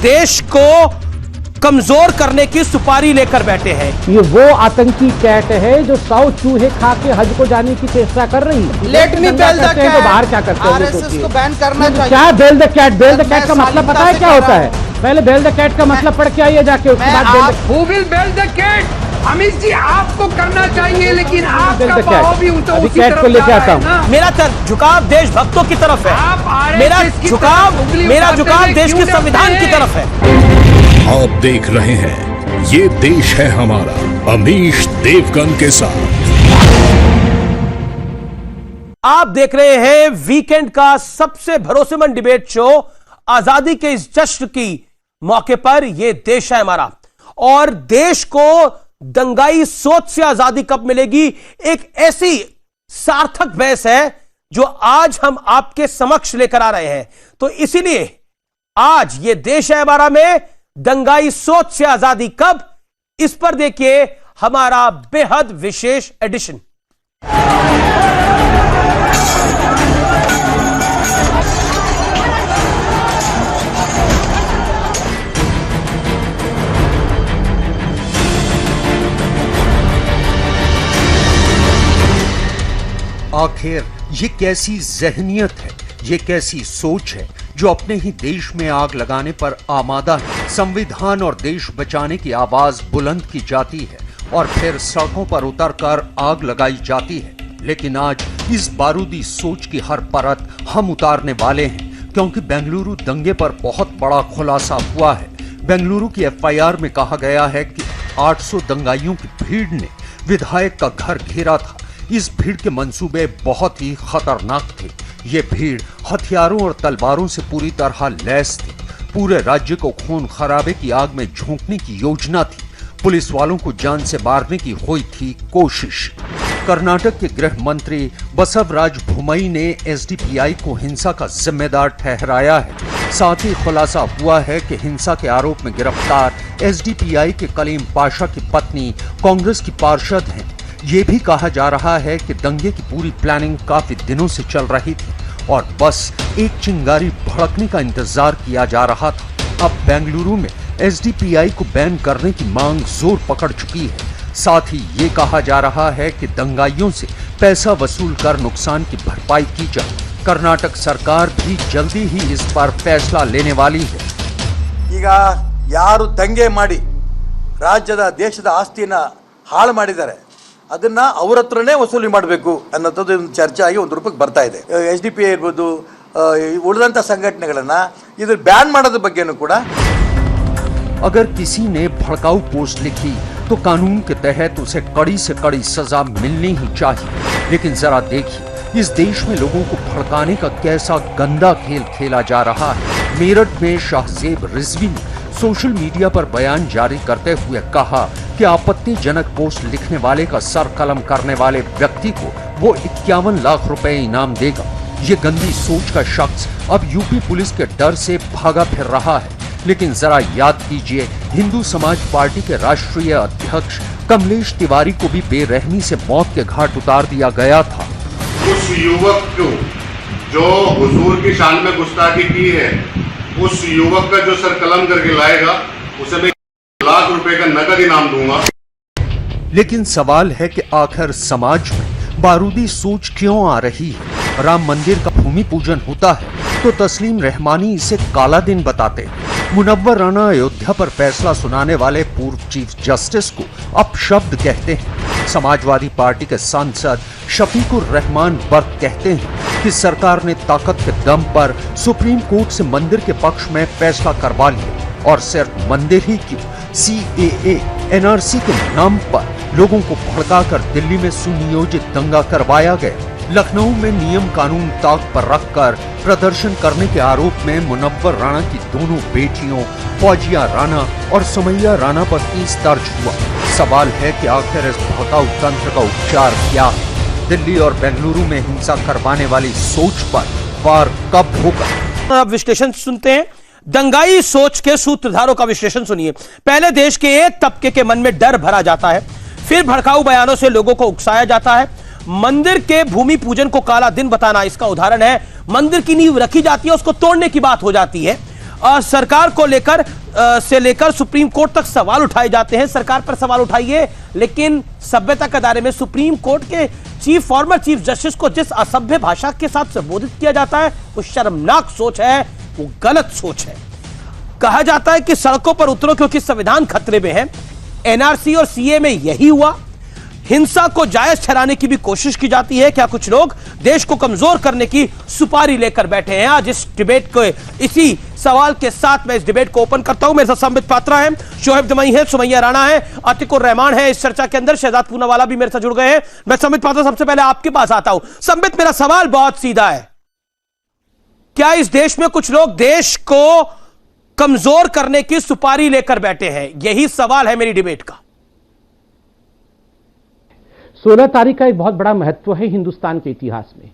देश को कमजोर करने की सुपारी लेकर बैठे हैं। ये वो आतंकी कैट है जो 100 चूहे खा के हज को जाने की चेष्टा कर रही है। Let me bell the cat. तो बाहर क्या करते हैं? आरएसएस को बैन करना चाहिए। क्या bell the cat? Bell the cat का मतलब पता है क्या होता है? पहले बेल द कैट का मतलब पढ़ के आइए जाके, उसके बाद who will bell the cat? Amit ji आपको करना चाहिए, लेकिन आपका भाव भी उसी तरफ को लेके आता हूँ। मेरा झुकाव देशभक्तों की तरफ है। मेरा झुकाव देश के संविधान की तरफ है। आप देख रहे हैं ये देश है हमारा, अमीश देवगन के साथ। आप देख रहे हैं वीकेंड का सबसे भरोसेमंद डिबेट शो। आजादी के इस जश्न की मौके पर यह देश है हमारा, और देश को दंगाई सोच से आजादी कब मिलेगी, एक ऐसी सार्थक बहस है जो आज हम आपके समक्ष लेकर आ रहे हैं। तो इसीलिए आज ये देश है हमारा में दंगाई सोच से आजादी कब, इस पर देखिए हमारा बेहद विशेष एडिशन। आखिर ये कैसी जहनियत है, ये कैसी सोच है जो अपने ही देश में आग लगाने पर आमादा है। संविधान और देश बचाने की आवाज बुलंद की जाती है और फिर सड़कों पर उतरकर आग लगाई जाती है। लेकिन आज इस बारूदी सोच की हर परत हम उतारने वाले हैं, क्योंकि बेंगलुरु दंगे पर बहुत बड़ा खुलासा हुआ है। बेंगलुरु की एफआईआर में कहा गया है कि 800 दंगाइयों की भीड़ ने विधायक का घर घेरा था। इस भीड़ के मंसूबे बहुत ही खतरनाक थे। ये भीड़ हथियारों और तलवारों से पूरी तरह लैस थी। पूरे राज्य को खून खराबे की आग में झोंकने की योजना थी। पुलिस वालों को जान से मारने की हुई थी कोशिश। कर्नाटक के गृह मंत्री बसवराज बोम्मई ने एसडीपीआई को हिंसा का जिम्मेदार ठहराया है। साथ ही खुलासा हुआ है कि हिंसा के आरोप में गिरफ्तार एसडीपीआई के कलीम पाशा की पत्नी कांग्रेस की पार्षद हैं। ये भी कहा जा रहा है कि दंगे की पूरी प्लानिंग काफी दिनों से चल रही थी और बस एक चिंगारी भड़कने का इंतजार किया जा रहा था। अब बेंगलुरु में एसडीपीआई को बैन करने की मांग जोर पकड़ चुकी है। साथ ही ये कहा जा रहा है कि दंगाइयों से पैसा वसूल कर नुकसान की भरपाई की जाए। कर्नाटक सरकार भी जल्दी ही इस पर फैसला लेने वाली है। ಈಗ ಯಾರು ದಂಗೆ ಮಾಡಿ ರಾಜ್ಯದ ದೇಶದ ಆಸ್ತಿನ ಹಾಳು ಮಾಡಿದ್ದಾರೆ ಅದನ್ನ ಅವರ ಹತ್ರನೇ ವಸೂಲಿ ಮಾಡಬೇಕು ಅನ್ನೋದು ಒಂದು ಚರ್ಚೆ ಆಗಿ ಒಂದು ರೂಪಕ್ಕೆ ಬರ್ತಾ ಇದೆ। ಎಸ್ಡಿಪಿಐ ಇರ್ಬೋದು, ಉಳಿದಂತ ಸಂಘಟನೆಗಳನ್ನ ಇದ್ರ ಬ್ಯಾನ್ ಮಾಡೋದ್ರ ಬಗ್ಗೆನೂ ಕೂಡ अगर किसी ने भड़काऊ पोस्ट लिखी तो कानून के तहत उसे कड़ी से कड़ी सजा मिलनी ही चाहिए। लेकिन जरा देखिए इस देश में लोगों को भड़काने का कैसा गंदा खेल खेला जा रहा है। मेरठ में शाहजेब रिजवी ने सोशल मीडिया पर बयान जारी करते हुए कहा कि आपत्तिजनक पोस्ट लिखने वाले का सर कलम करने वाले व्यक्ति को वो 51 लाख रुपए इनाम देगा। ये गंदी सोच का शख्स अब यूपी पुलिस के डर से भागा फिर रहा है। लेकिन जरा याद कीजिए, हिंदू समाज पार्टी के राष्ट्रीय अध्यक्ष कमलेश तिवारी को भी बेरहमी से मौत के घाट उतार दिया गया था। उस युवक को जो हुजूर की शान में गुस्ताखी की है, उस युवक का जो सर कलम करके लाएगा उसे मैं लाख रुपए का नकद इनाम दूंगा। लेकिन सवाल है कि आखिर समाज में बारूदी सोच क्यों आ रही है? राम मंदिर का भूमि पूजन होता है तो तस्लीम रहमानी इसे काला दिन बताते। मुनव्वर राणा अयोध्या पर फैसला सुनाने वाले पूर्व चीफ जस्टिस को अपशब्द कहते हैं। समाजवादी पार्टी के सांसद शफीकुर रहमान बर्क कहते हैं कि सरकार ने ताकत के दम पर सुप्रीम कोर्ट से मंदिर के पक्ष में फैसला करवा लिया। और सिर्फ मंदिर ही क्यों, CAA NRC के नाम पर लोगों को भड़काकर दिल्ली में सुनियोजित दंगा करवाया गया। लखनऊ में नियम कानून ताक पर रखकर प्रदर्शन करने के आरोप में मुनव्वर राणा की दोनों बेटियों फौजिया राणा और सुमैया राणा पर केस दर्ज हुआ। सवाल है कि आखिर इस भड़काऊ तंत्र का उपचार क्या है? दिल्ली और बेंगलुरु में हिंसा करवाने वाली सोच पर वार कब होगा? अब विश्लेषण सुनते हैं। दंगाई सोच के सूत्रधारों का विश्लेषण सुनिए। पहले देश के एक तबके के मन में डर भरा जाता है, फिर भड़काऊ बयानों से लोगों को उकसाया जाता है। मंदिर के भूमि पूजन को काला दिन बताना इसका उदाहरण है। मंदिर की नींव रखी जाती है, उसको तोड़ने की बात हो जाती है। सरकार को लेकर सुप्रीम कोर्ट तक सवाल उठाए जाते हैं। सरकार पर सवाल उठाइए, लेकिन सभ्यता के दायरे में सुप्रीम कोर्ट के फॉर्मर चीफ जस्टिस को जिस असभ्य भाषा के साथ संबोधित किया जाता है, वो शर्मनाक सोच है, वो गलत सोच है। कहा जाता है कि सड़कों पर उतरो क्योंकि संविधान खतरे में है। एनआरसी और सीए में यही हुआ। हिंसा को जायज ठहराने की भी कोशिश की जाती है। क्या कुछ लोग देश को कमजोर करने की सुपारी लेकर बैठे हैं? आज इस डिबेट को, इसी सवाल के साथ मैं इस डिबेट को ओपन करता हूं। मेरे साथ संबित पात्रा है, शोएब दमई है, सुमैया राणा है, अतिकुर रहमान है इस चर्चा के अंदर, शहजाद पूनावाला भी मेरे साथ जुड़ गए हैं। मैं संबित पात्रा सबसे पहले आपके पास आता हूं। संबित, मेरा सवाल बहुत सीधा है। क्या इस देश में कुछ लोग देश को कमजोर करने की सुपारी लेकर बैठे हैं? यही सवाल है मेरी डिबेट का। 16 तारीख का एक बहुत बड़ा महत्व है हिंदुस्तान के इतिहास में।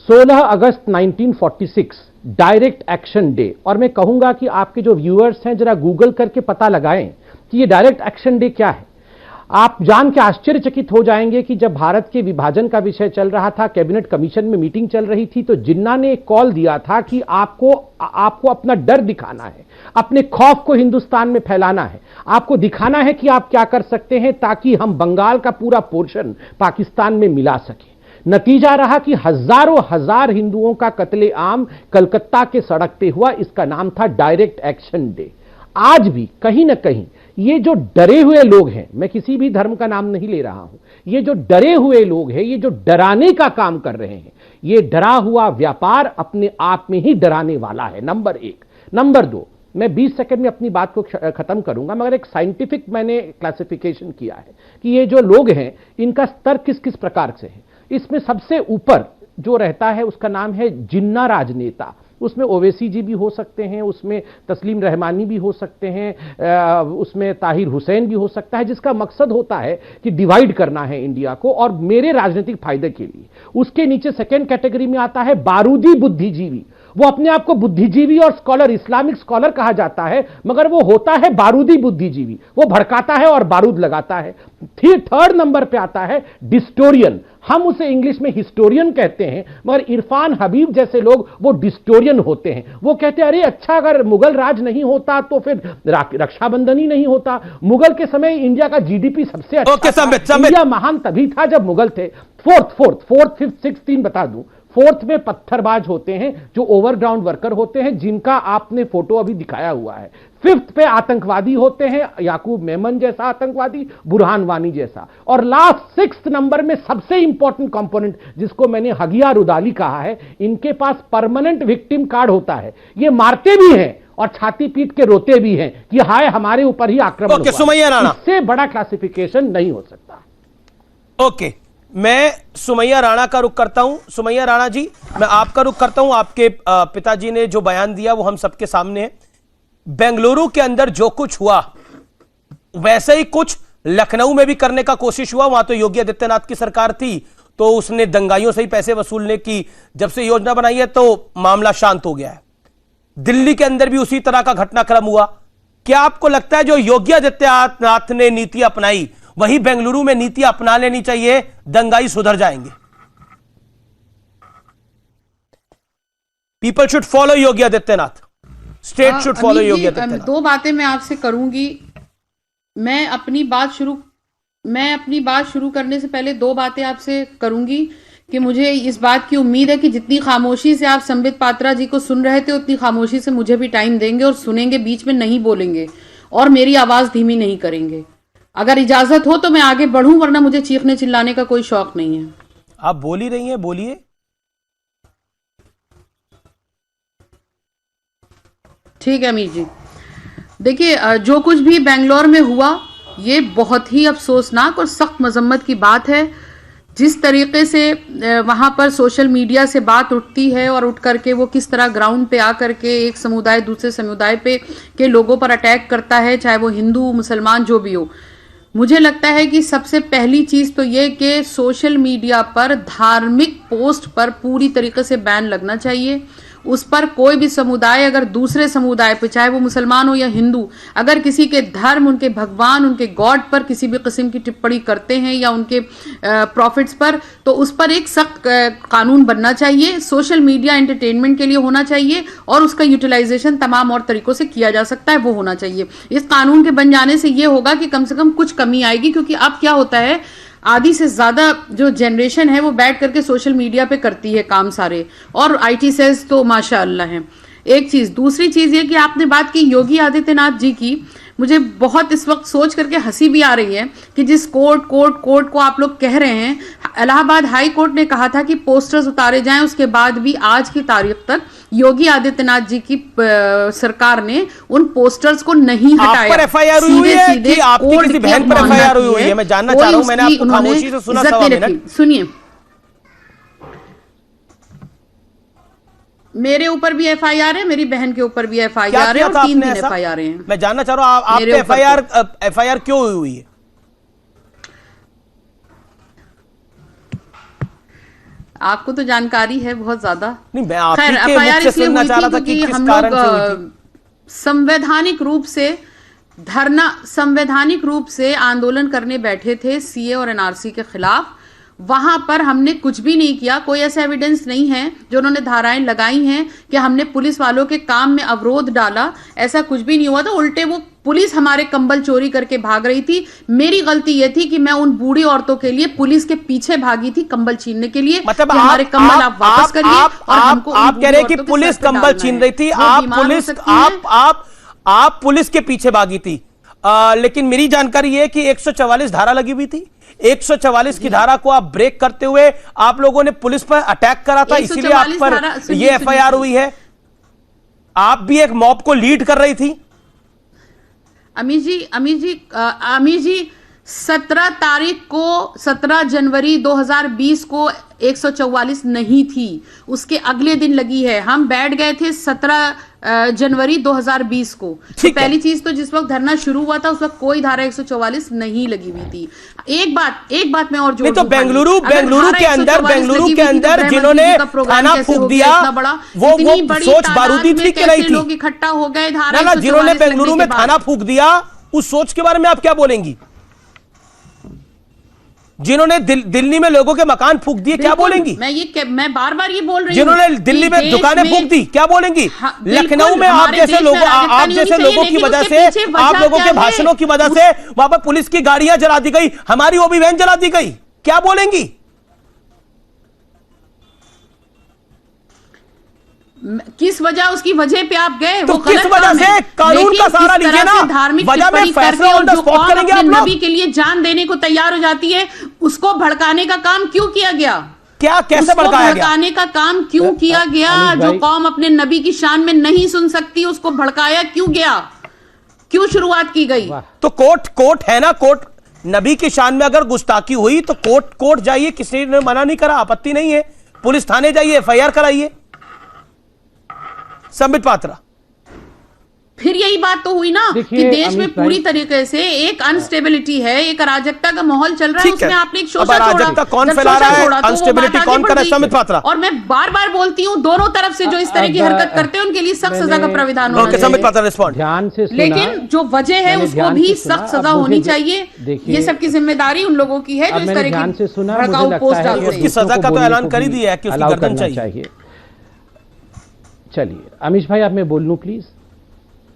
16 अगस्त 1946 डायरेक्ट एक्शन डे। और मैं कहूंगा कि आपके जो व्यूअर्स हैं जरा गूगल करके पता लगाएं कि ये डायरेक्ट एक्शन डे क्या है। आप जान के आश्चर्यचकित हो जाएंगे कि जब भारत के विभाजन का विषय चल रहा था, कैबिनेट कमीशन में मीटिंग चल रही थी, तो जिन्ना ने एक कॉल दिया था कि आपको अपना डर दिखाना है, अपने खौफ को हिंदुस्तान में फैलाना है, आपको दिखाना है कि आप क्या कर सकते हैं ताकि हम बंगाल का पूरा पोर्शन पाकिस्तान में मिला सके। नतीजा रहा कि हजारों हजार हिंदुओं का कत्लेआम कलकत्ता के सड़क पे हुआ। इसका नाम था डायरेक्ट एक्शन डे। आज भी कहीं ना कहीं ये जो डरे हुए लोग हैं, मैं किसी भी धर्म का नाम नहीं ले रहा हूं, ये जो डरे हुए लोग हैं, ये जो डराने का काम कर रहे हैं, ये डरा हुआ व्यापार अपने आप में ही डराने वाला है, नंबर 1। नंबर 2, मैं 20 सेकंड में अपनी बात को खत्म करूंगा, मगर एक साइंटिफिक मैंने क्लासिफिकेशन किया है कि ये जो लोग हैं इनका स्तर किस किस प्रकार से है। इसमें सबसे ऊपर जो रहता है उसका नाम है जिन्ना राजनेता। उसमें ओवैसी जी भी हो सकते हैं, उसमें तस्लीम रहमानी भी हो सकते हैं, उसमें ताहिर हुसैन भी हो सकता है, जिसका मकसद होता है कि डिवाइड करना है इंडिया को और मेरे राजनीतिक फायदे के लिए। उसके नीचे सेकेंड कैटेगरी में आता है बारूदी बुद्धिजीवी। वो अपने आप को बुद्धिजीवी और स्कॉलर, इस्लामिक स्कॉलर कहा जाता है, मगर वो होता है बारूदी बुद्धिजीवी। वो भड़काता है और बारूद लगाता है। थर्ड नंबर पे आता है डिस्टोरियन। हम उसे इंग्लिश में हिस्टोरियन कहते हैं, मगर इरफान हबीब जैसे लोग वो डिस्टोरियन होते हैं। वो कहते हैं अरे अच्छा, अगर मुगल राज नहीं होता तो फिर रक्षाबंधन ही नहीं होता। मुगल के समय इंडिया का जीडीपी सबसे अच्छा था। इंडिया महान तभी था जब मुगल थे। फोर्थ, फिफ्थ, सिक्स, 3 बता दूं। फोर्थ में पत्थरबाज होते हैं जो ओवरग्राउंड वर्कर होते हैं, जिनका आपने फोटो अभी दिखाया हुआ है। फिफ्थ पे आतंकवादी होते हैं, याकूब मेमन जैसा आतंकवादी, बुरहान वानी जैसा। और लास्ट 6th नंबर में सबसे इंपॉर्टेंट कंपोनेंट, जिसको मैंने हगिया रुदाली कहा है, इनके पास परमानेंट विक्टिम कार्ड होता है। ये मारते भी हैं और छाती पीट के रोते भी हैं कि हाय हमारे ऊपर ही आक्रमण हुआ। सुमैया राणा, इससे बड़ा क्लासिफिकेशन नहीं हो सकता। ओके, मैं सुमैया राणा का रुख करता हूं। सुमैया राणा जी, मैं आपका रुख करता हूं। आपके पिताजी ने जो बयान दिया वो हम सबके सामने है। बेंगलुरु के अंदर जो कुछ हुआ वैसे ही कुछ लखनऊ में भी करने का कोशिश हुआ। वहां तो योगी आदित्यनाथ की सरकार थी, तो उसने दंगाइयों से ही पैसे वसूलने की जब से योजना बनाई है तो मामला शांत हो गया है। दिल्ली के अंदर भी उसी तरह का घटनाक्रम हुआ। क्या आपको लगता है जो योगी आदित्यनाथ ने नीति अपनाई वही बेंगलुरु में नीति अपना लेनी चाहिए, दंगाई सुधर जाएंगे? People should follow Yogi Adityanath, state should follow Yogi Adityanath. 2 बातें मैं आपसे करूंगी। मैं अपनी बात शुरू करने से पहले 2 बातें आपसे करूंगी कि मुझे इस बात की उम्मीद है कि जितनी खामोशी से आप संबित पात्रा जी को सुन रहे थे, उतनी खामोशी से मुझे भी टाइम देंगे और सुनेंगे, बीच में नहीं बोलेंगे और मेरी आवाज धीमी नहीं करेंगे। अगर इजाजत हो तो मैं आगे बढ़ूं, वरना मुझे चीखने चिल्लाने का कोई शौक नहीं है। आप बोल ही रही हैं, बोलिए। ठीक है अमीर जी। देखिए, जो कुछ भी बेंगलोर में हुआ ये बहुत ही अफसोसनाक और सख्त मजम्मत की बात है। जिस तरीके से वहां पर सोशल मीडिया से बात उठती है और उठ करके वो किस तरह ग्राउंड पे आकर के एक समुदाय दूसरे समुदाय पे के लोगों पर अटैक करता है, चाहे वो हिंदू मुसलमान जो भी हो। मुझे लगता है कि सबसे पहली चीज तो ये कि सोशल मीडिया पर धार्मिक पोस्ट पर पूरी तरीके से बैन लगना चाहिए। उस पर कोई भी समुदाय अगर दूसरे समुदाय पे, चाहे वो मुसलमान हो या हिंदू, अगर किसी के धर्म, उनके भगवान, उनके गॉड पर किसी भी किस्म की टिप्पणी करते हैं या उनके प्रॉफिट्स पर, तो उस पर एक सख्त कानून बनना चाहिए। सोशल मीडिया एंटरटेनमेंट के लिए होना चाहिए और उसका यूटिलाइजेशन तमाम और तरीकों से किया जा सकता है, वो होना चाहिए। इस कानून के बन जाने से ये होगा कि कम से कम कुछ कमी आएगी, क्योंकि अब क्या होता है, आधी से ज्यादा जो जनरेशन है वो बैठ करके सोशल मीडिया पे करती है काम सारे, और आईटी सेल्स तो माशाअल्लाह हैं। एक चीज, दूसरी चीज ये कि आपने बात की योगी आदित्यनाथ जी की, मुझे बहुत इस वक्त सोच करके हंसी भी आ रही है कि जिस कोर्ट को आप लोग कह रहे हैं, इलाहाबाद हाई कोर्ट ने कहा था कि पोस्टर्स उतारे जाएं, उसके बाद भी आज की तारीख तक योगी आदित्यनाथ जी की सरकार ने उन पोस्टर्स को नहीं हटाया। आप पर एफआईआर हुई है कि आपकी किसी बहन पर एफआईआर हुई है? मैं जानना चाह रहा हूं, मैंने आपको खामोशी से सुना। सुनिए, मेरे ऊपर भी एफआईआर है, मेरी बहन के ऊपर भी एफआईआर है, और 3 दिन एफआईआर है। मैं जानना चाह रहा हूं आप पे एफआईआर क्यों हुई है? आपको तो जानकारी है बहुत ज्यादा। नहीं, मैं आपके मुख से सुनना चाह रहा था कि किस कारण से हुई थी। संवैधानिक रूप से आंदोलन करने बैठे थे सीए और एनआरसी के खिलाफ। वहां पर हमने कुछ भी नहीं किया, कोई ऐसा एविडेंस नहीं है जो उन्होंने धाराएं लगाई हैं कि हमने पुलिस वालों के काम में अवरोध डाला, ऐसा कुछ भी नहीं हुआ था। उल्टे वो पुलिस हमारे कंबल चोरी करके भाग रही थी। मेरी गलती यह थी कि मैं उन बूढ़ी औरतों के लिए पुलिस के पीछे भागी थी कंबल छीनने के लिए। मतलब हमारे कंबल आप वापस करिए। आप कह रहे हैं कि पुलिस कंबल छीन रही थी, आप पुलिस के पीछे भागी थी। लेकिन मेरी जानकारी है कि 144 धारा लगी हुई थी। 144 की धारा को आप ब्रेक करते हुए आप लोगों ने पुलिस पर अटैक करा था, इसीलिए आप पर यह एफआईआर हुई है। आप भी एक मॉब को लीड कर रही थी। अमीर जी 17 जनवरी 2020 को 144 नहीं थी, उसके अगले दिन लगी है। हम बैठ गए थे 17 जनवरी 2020 को। तो पहली चीज तो जिस वक्त धरना शुरू हुआ था उस वक्त कोई धारा 144 नहीं लगी हुई थी। एक बात मैं और जोड़ दूं, तो बेंगलुरु के अंदर जिन्होंने थाना फूंक दिया, वो सोच बारूदी थी कि नहीं थी? लोग इकट्ठा हो गए, धारा जिन्होंने बेंगलुरु में थाना फूंक दिया, उस सोच के बारे में आप क्या बोलेंगी? जिन्होंने दिल्ली में लोगों के मकान फूंक दिए, क्या बोलेंगी? मैं बार बार ये बोल रही हूं। जिन्होंने दिल्ली में दुकानें फूंक दी, क्या बोलेंगी? लखनऊ में आप जैसे लोगों की वजह से, आप लोगों के भाषणों की वजह से वहां पर पुलिस की गाड़ियां जला दी गई, हमारी वो भी वैन जला दी गई, क्या बोलेंगी? किस वजह, उसकी वजह पे आप गए? तो किस वजह से? कानून का सहारा लीजिए ना। धार्मिक वजह में फैसला ऑन द स्पॉट करेंगे आप लोग। नबी के लिए जान देने को तैयार हो जाती है, उसको भड़काने का काम क्यों किया गया? क्या, कैसे भड़काया गया? भड़काने का काम क्यों किया गया? जो कौम अपने नबी की शान में नहीं सुन सकती, उसको भड़काया क्यों गया? क्यों शुरुआत की गई? तो कोर्ट है ना, कोर्ट नबी की शान में अगर गुस्ताखी हुई तो कोर्ट जाइए, किसी ने मना नहीं करा, आपत्ति नहीं है। पुलिस थाने जाइए, एफआईआर कराइए। संबित पात्रा, फिर यही बात तो हुई ना कि देश में पूरी तरीके से एक अनस्टेबिलिटी है, एक अराजकता का माहौल चल रहा है, उसमें आपने एक शोषण छोड़ा। कौन फैला रहा है? अनस्टेबिलिटी कौन कर रहा है? संबित पात्रा। और मैं बार बार बोलती हूँ, दोनों तरफ से जो इस तरह की हरकत करते हैं उनके लिए सख्त सजा का प्राविधान होना चाहिए। संबित पात्रा रिस्पॉन्ड। ध्यान से सुना, लेकिन जो वजह है उसको भी सख्त सजा होनी चाहिए। ये सबकी जिम्मेदारी उन लोगों की है जो इस तरह की भड़काऊ पोस्ट डालते हैं। उसकी सजा का तो ऐलान कर ही दिया है कि उसकी गर्दन चाहिए। चलिए अमीश भाई, आप मैं बोल लूं प्लीज?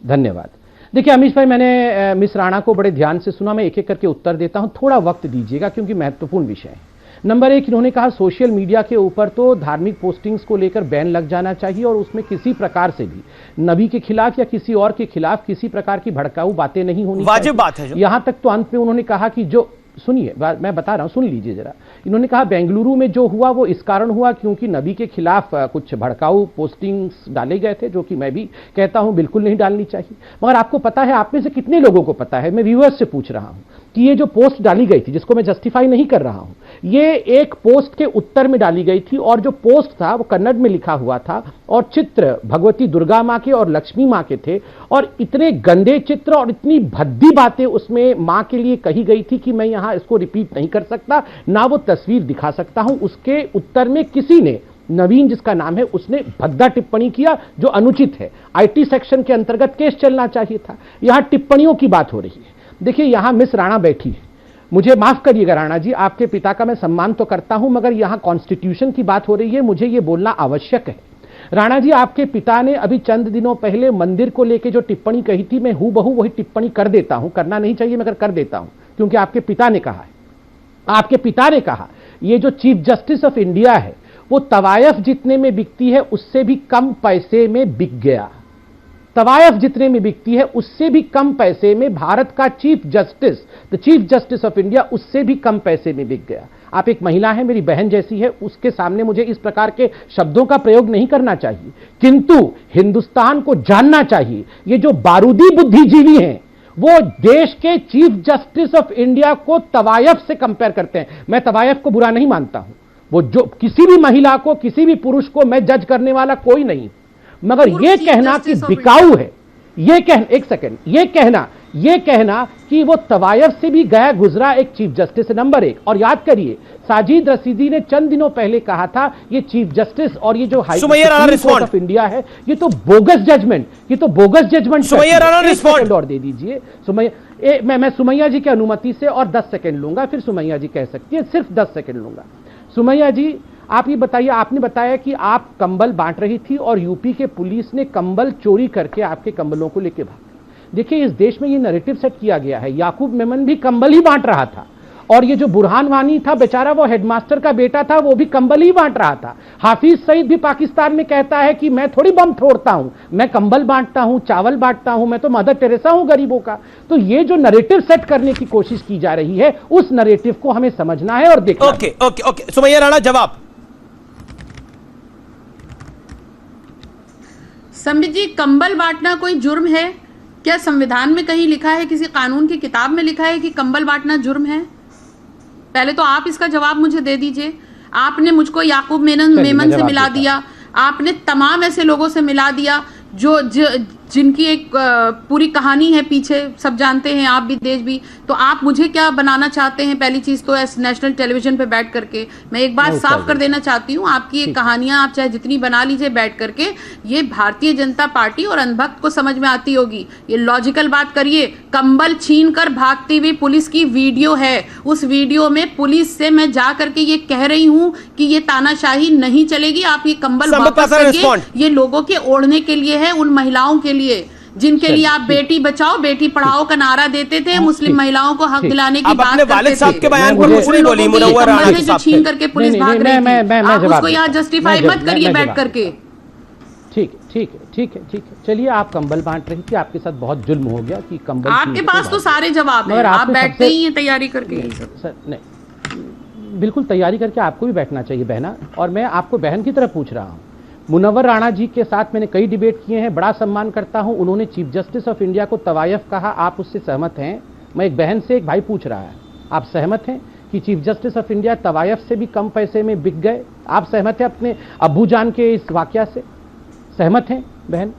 धन्यवाद। देखिए अमीश भाई, मैंने मिस राणा को बड़े ध्यान से सुना, मैं एक एक करके उत्तर देता हूं, थोड़ा वक्त दीजिएगा क्योंकि महत्वपूर्ण विषय है। नंबर 1, इन्होंने कहा सोशल मीडिया के ऊपर तो धार्मिक पोस्टिंग्स को लेकर बैन लग जाना चाहिए और उसमें किसी प्रकार से भी नबी के खिलाफ या किसी और के खिलाफ किसी प्रकार की भड़काऊ बातें नहीं होनी चाहिए। वाजिब बात है। यहां तक तो अंत में उन्होंने कहा कि जो, सुनिए मैं बता रहा हूं, सुन लीजिए जरा। इन्होंने कहा बेंगलुरु में जो हुआ वो इस कारण हुआ क्योंकि नबी के खिलाफ कुछ भड़काऊ पोस्टिंग्स डाले गए थे, जो कि मैं भी कहता हूं बिल्कुल नहीं डालनी चाहिए। मगर आपको पता है, आप में से कितने लोगों को पता है, मैं व्यूअर्स से पूछ रहा हूं, कि ये जो पोस्ट डाली गई थी, जिसको मैं जस्टिफाई नहीं कर रहा हूं, ये एक पोस्ट के उत्तर में डाली गई थी और जो पोस्ट था वो कन्नड़ में लिखा हुआ था और चित्र भगवती दुर्गा मां के और लक्ष्मी मां के थे और इतने गंदे चित्र और इतनी भद्दी बातें उसमें मां के लिए कही गई थी कि मैं यहां इसको रिपीट नहीं कर सकता, ना वो तस्वीर दिखा सकता हूं। उसके उत्तर में किसी ने नवीन जिसका नाम है, उसने भद्दा टिप्पणी किया जो अनुचित है। आईटी सेक्शन के अंतर्गत केस चलना चाहिए था। यहां टिप्पणियों की बात हो रही है। देखिए, यहां मिस राणा बैठी है, मुझे माफ करिएगा राणा जी, आपके पिता का मैं सम्मान तो करता हूं, मगर यहां कॉन्स्टिट्यूशन की बात हो रही है, मुझे यह बोलना आवश्यक है। राणा जी, आपके पिता ने अभी चंद दिनों पहले मंदिर को लेकर जो टिप्पणी कही थी, मैं हूबहू वही टिप्पणी कर देता हूं, करना नहीं चाहिए मगर कर देता हूं, क्योंकि आपके पिता ने कहा है। आपके पिता ने कहा ये जो चीफ जस्टिस ऑफ इंडिया है वो तवायफ जितने में बिकती है उससे भी कम पैसे में बिक गया। तवायफ जितने में बिकती है उससे भी कम पैसे में भारत का chief justice, the chief justice of India, उससे भी कम पैसे में बिक गया। आप एक महिला हैं, मेरी बहन जैसी है, उसके सामने मुझे इस प्रकार के शब्दों का प्रयोग नहीं करना चाहिए, किंतु हिंदुस्तान को जानना चाहिए ये जो बारूदी बुद्धिजीवी हैं वो देश के चीफ जस्टिस ऑफ इंडिया को तवायफ से कंपेयर करते हैं। मैं तवायफ को बुरा नहीं मानता हूं, वो जो किसी भी महिला को, किसी भी पुरुष को मैं जज करने वाला कोई नहीं, मगर यह कहना कि बिकाऊ है, ये कहना कि वो तवायफ से भी गया गुजरा एक चीफ जस्टिस, नंबर एक। और याद करिए, साजिद रशीदी ने चंद दिनों पहले कहा था ये चीफ जस्टिस और ये जो हाई कोर्ट ऑफ इंडिया है ये तो बोगस जजमेंट। और दे दीजिए सुमैया, मैं सुमैया जी की अनुमति से और 10 सेकंड लूंगा, फिर सुमैया जी कह सकती है, सिर्फ 10 सेकंड लूंगा। सुमैया जी, आप ये बताइए, आपने बताया कि आप कंबल बांट रही थी और यूपी के पुलिस ने कंबल चोरी करके आपके कंबलों को लेके भाग। देखिए, इस देश में ये नैरेटिव सेट किया गया है, याकूब मेमन भी कंबल ही बांट रहा था, और ये जो बुरहान वानी था बेचारा, वो हेडमास्टर का बेटा था, वो भी कंबल ही बांट रहा था। हाफिज सईद भी पाकिस्तान में कहता है कि मैं थोड़ी बम फोड़ता हूं, मैं कंबल बांटता हूं, चावल बांटता हूं, मैं तो मदर टेरेसा हूं गरीबों का। तो ये जो नैरेटिव सेट करने की कोशिश की जा रही है, उस नैरेटिव को हमें समझना है और देखना। ओके, सुमैया राणा, जवाब। संबित जी, कंबल बांटना कोई जुर्म है क्या? संविधान में कहीं लिखा है, किसी कानून की किताब में लिखा है कि कंबल बांटना जुर्म है? पहले तो आप इसका जवाब मुझे दे दीजिए। आपने मुझको याकूब मेमन से मिला दिया, आपने तमाम ऐसे लोगों से मिला दिया जिनकी एक पूरी कहानी है पीछे, सब जानते हैं, आप भी, देश भी। तो आप मुझे क्या बनाना चाहते हैं? पहली चीज तो नेशनल टेलीविजन पे बैठ करके मैं एक बात साफ कर देना चाहती हूँ, आपकी ये कहानियां आप चाहे जितनी बना लीजिए बैठ करके, ये भारतीय जनता पार्टी और अंधभक्त को समझ में आती होगी। ये लॉजिकल बात करिए। कंबल छीन कर भागती हुई पुलिस की वीडियो है, उस वीडियो में पुलिस से मैं जा करके ये कह रही हूँ कि ये तानाशाही नहीं चलेगी, आप ये कंबल वापस करिए, ये लोगों के ओढ़ने के लिए है, उन महिलाओं के लिए जिनके लिए आप बेटी बचाओ बेटी पढ़ाओ का नारा देते थे, मुस्लिम महिलाओं को हक दिलाने की बात करते थे। के बयान पर कुछ नहीं बोली मुनव्वर राणा के साथ, छीन करके पुलिस भाग रही थी, आप उसको यहाँ जस्टिफाई मत करिए बैठ करके। ठीक है, चलिए, आप कंबल बांट रही थी, आपके साथ बहुत जुल्म हो गया कि कंबल, आपके पास तो सारे जवाब हैं, आप बैठते ही हैं तैयारी करके। सर नहीं, बिल्कुल तैयारी करके आपको भी बैठना चाहिए बहना, और मैं आपको बहन की तरह पूछ रहा हूँ। मुनव्वर राणा जी के साथ मैंने कई डिबेट किए हैं, बड़ा सम्मान करता हूं, उन्होंने चीफ जस्टिस ऑफ इंडिया को तवायफ कहा, आप उससे सहमत हैं? मैं एक बहन से, एक भाई पूछ रहा है, आप सहमत हैं कि चीफ जस्टिस ऑफ इंडिया तवायफ से भी कम पैसे में बिक गए? आप सहमत हैं अपने अब्बू जान के इस वाकया से? सहमत हैं बहन?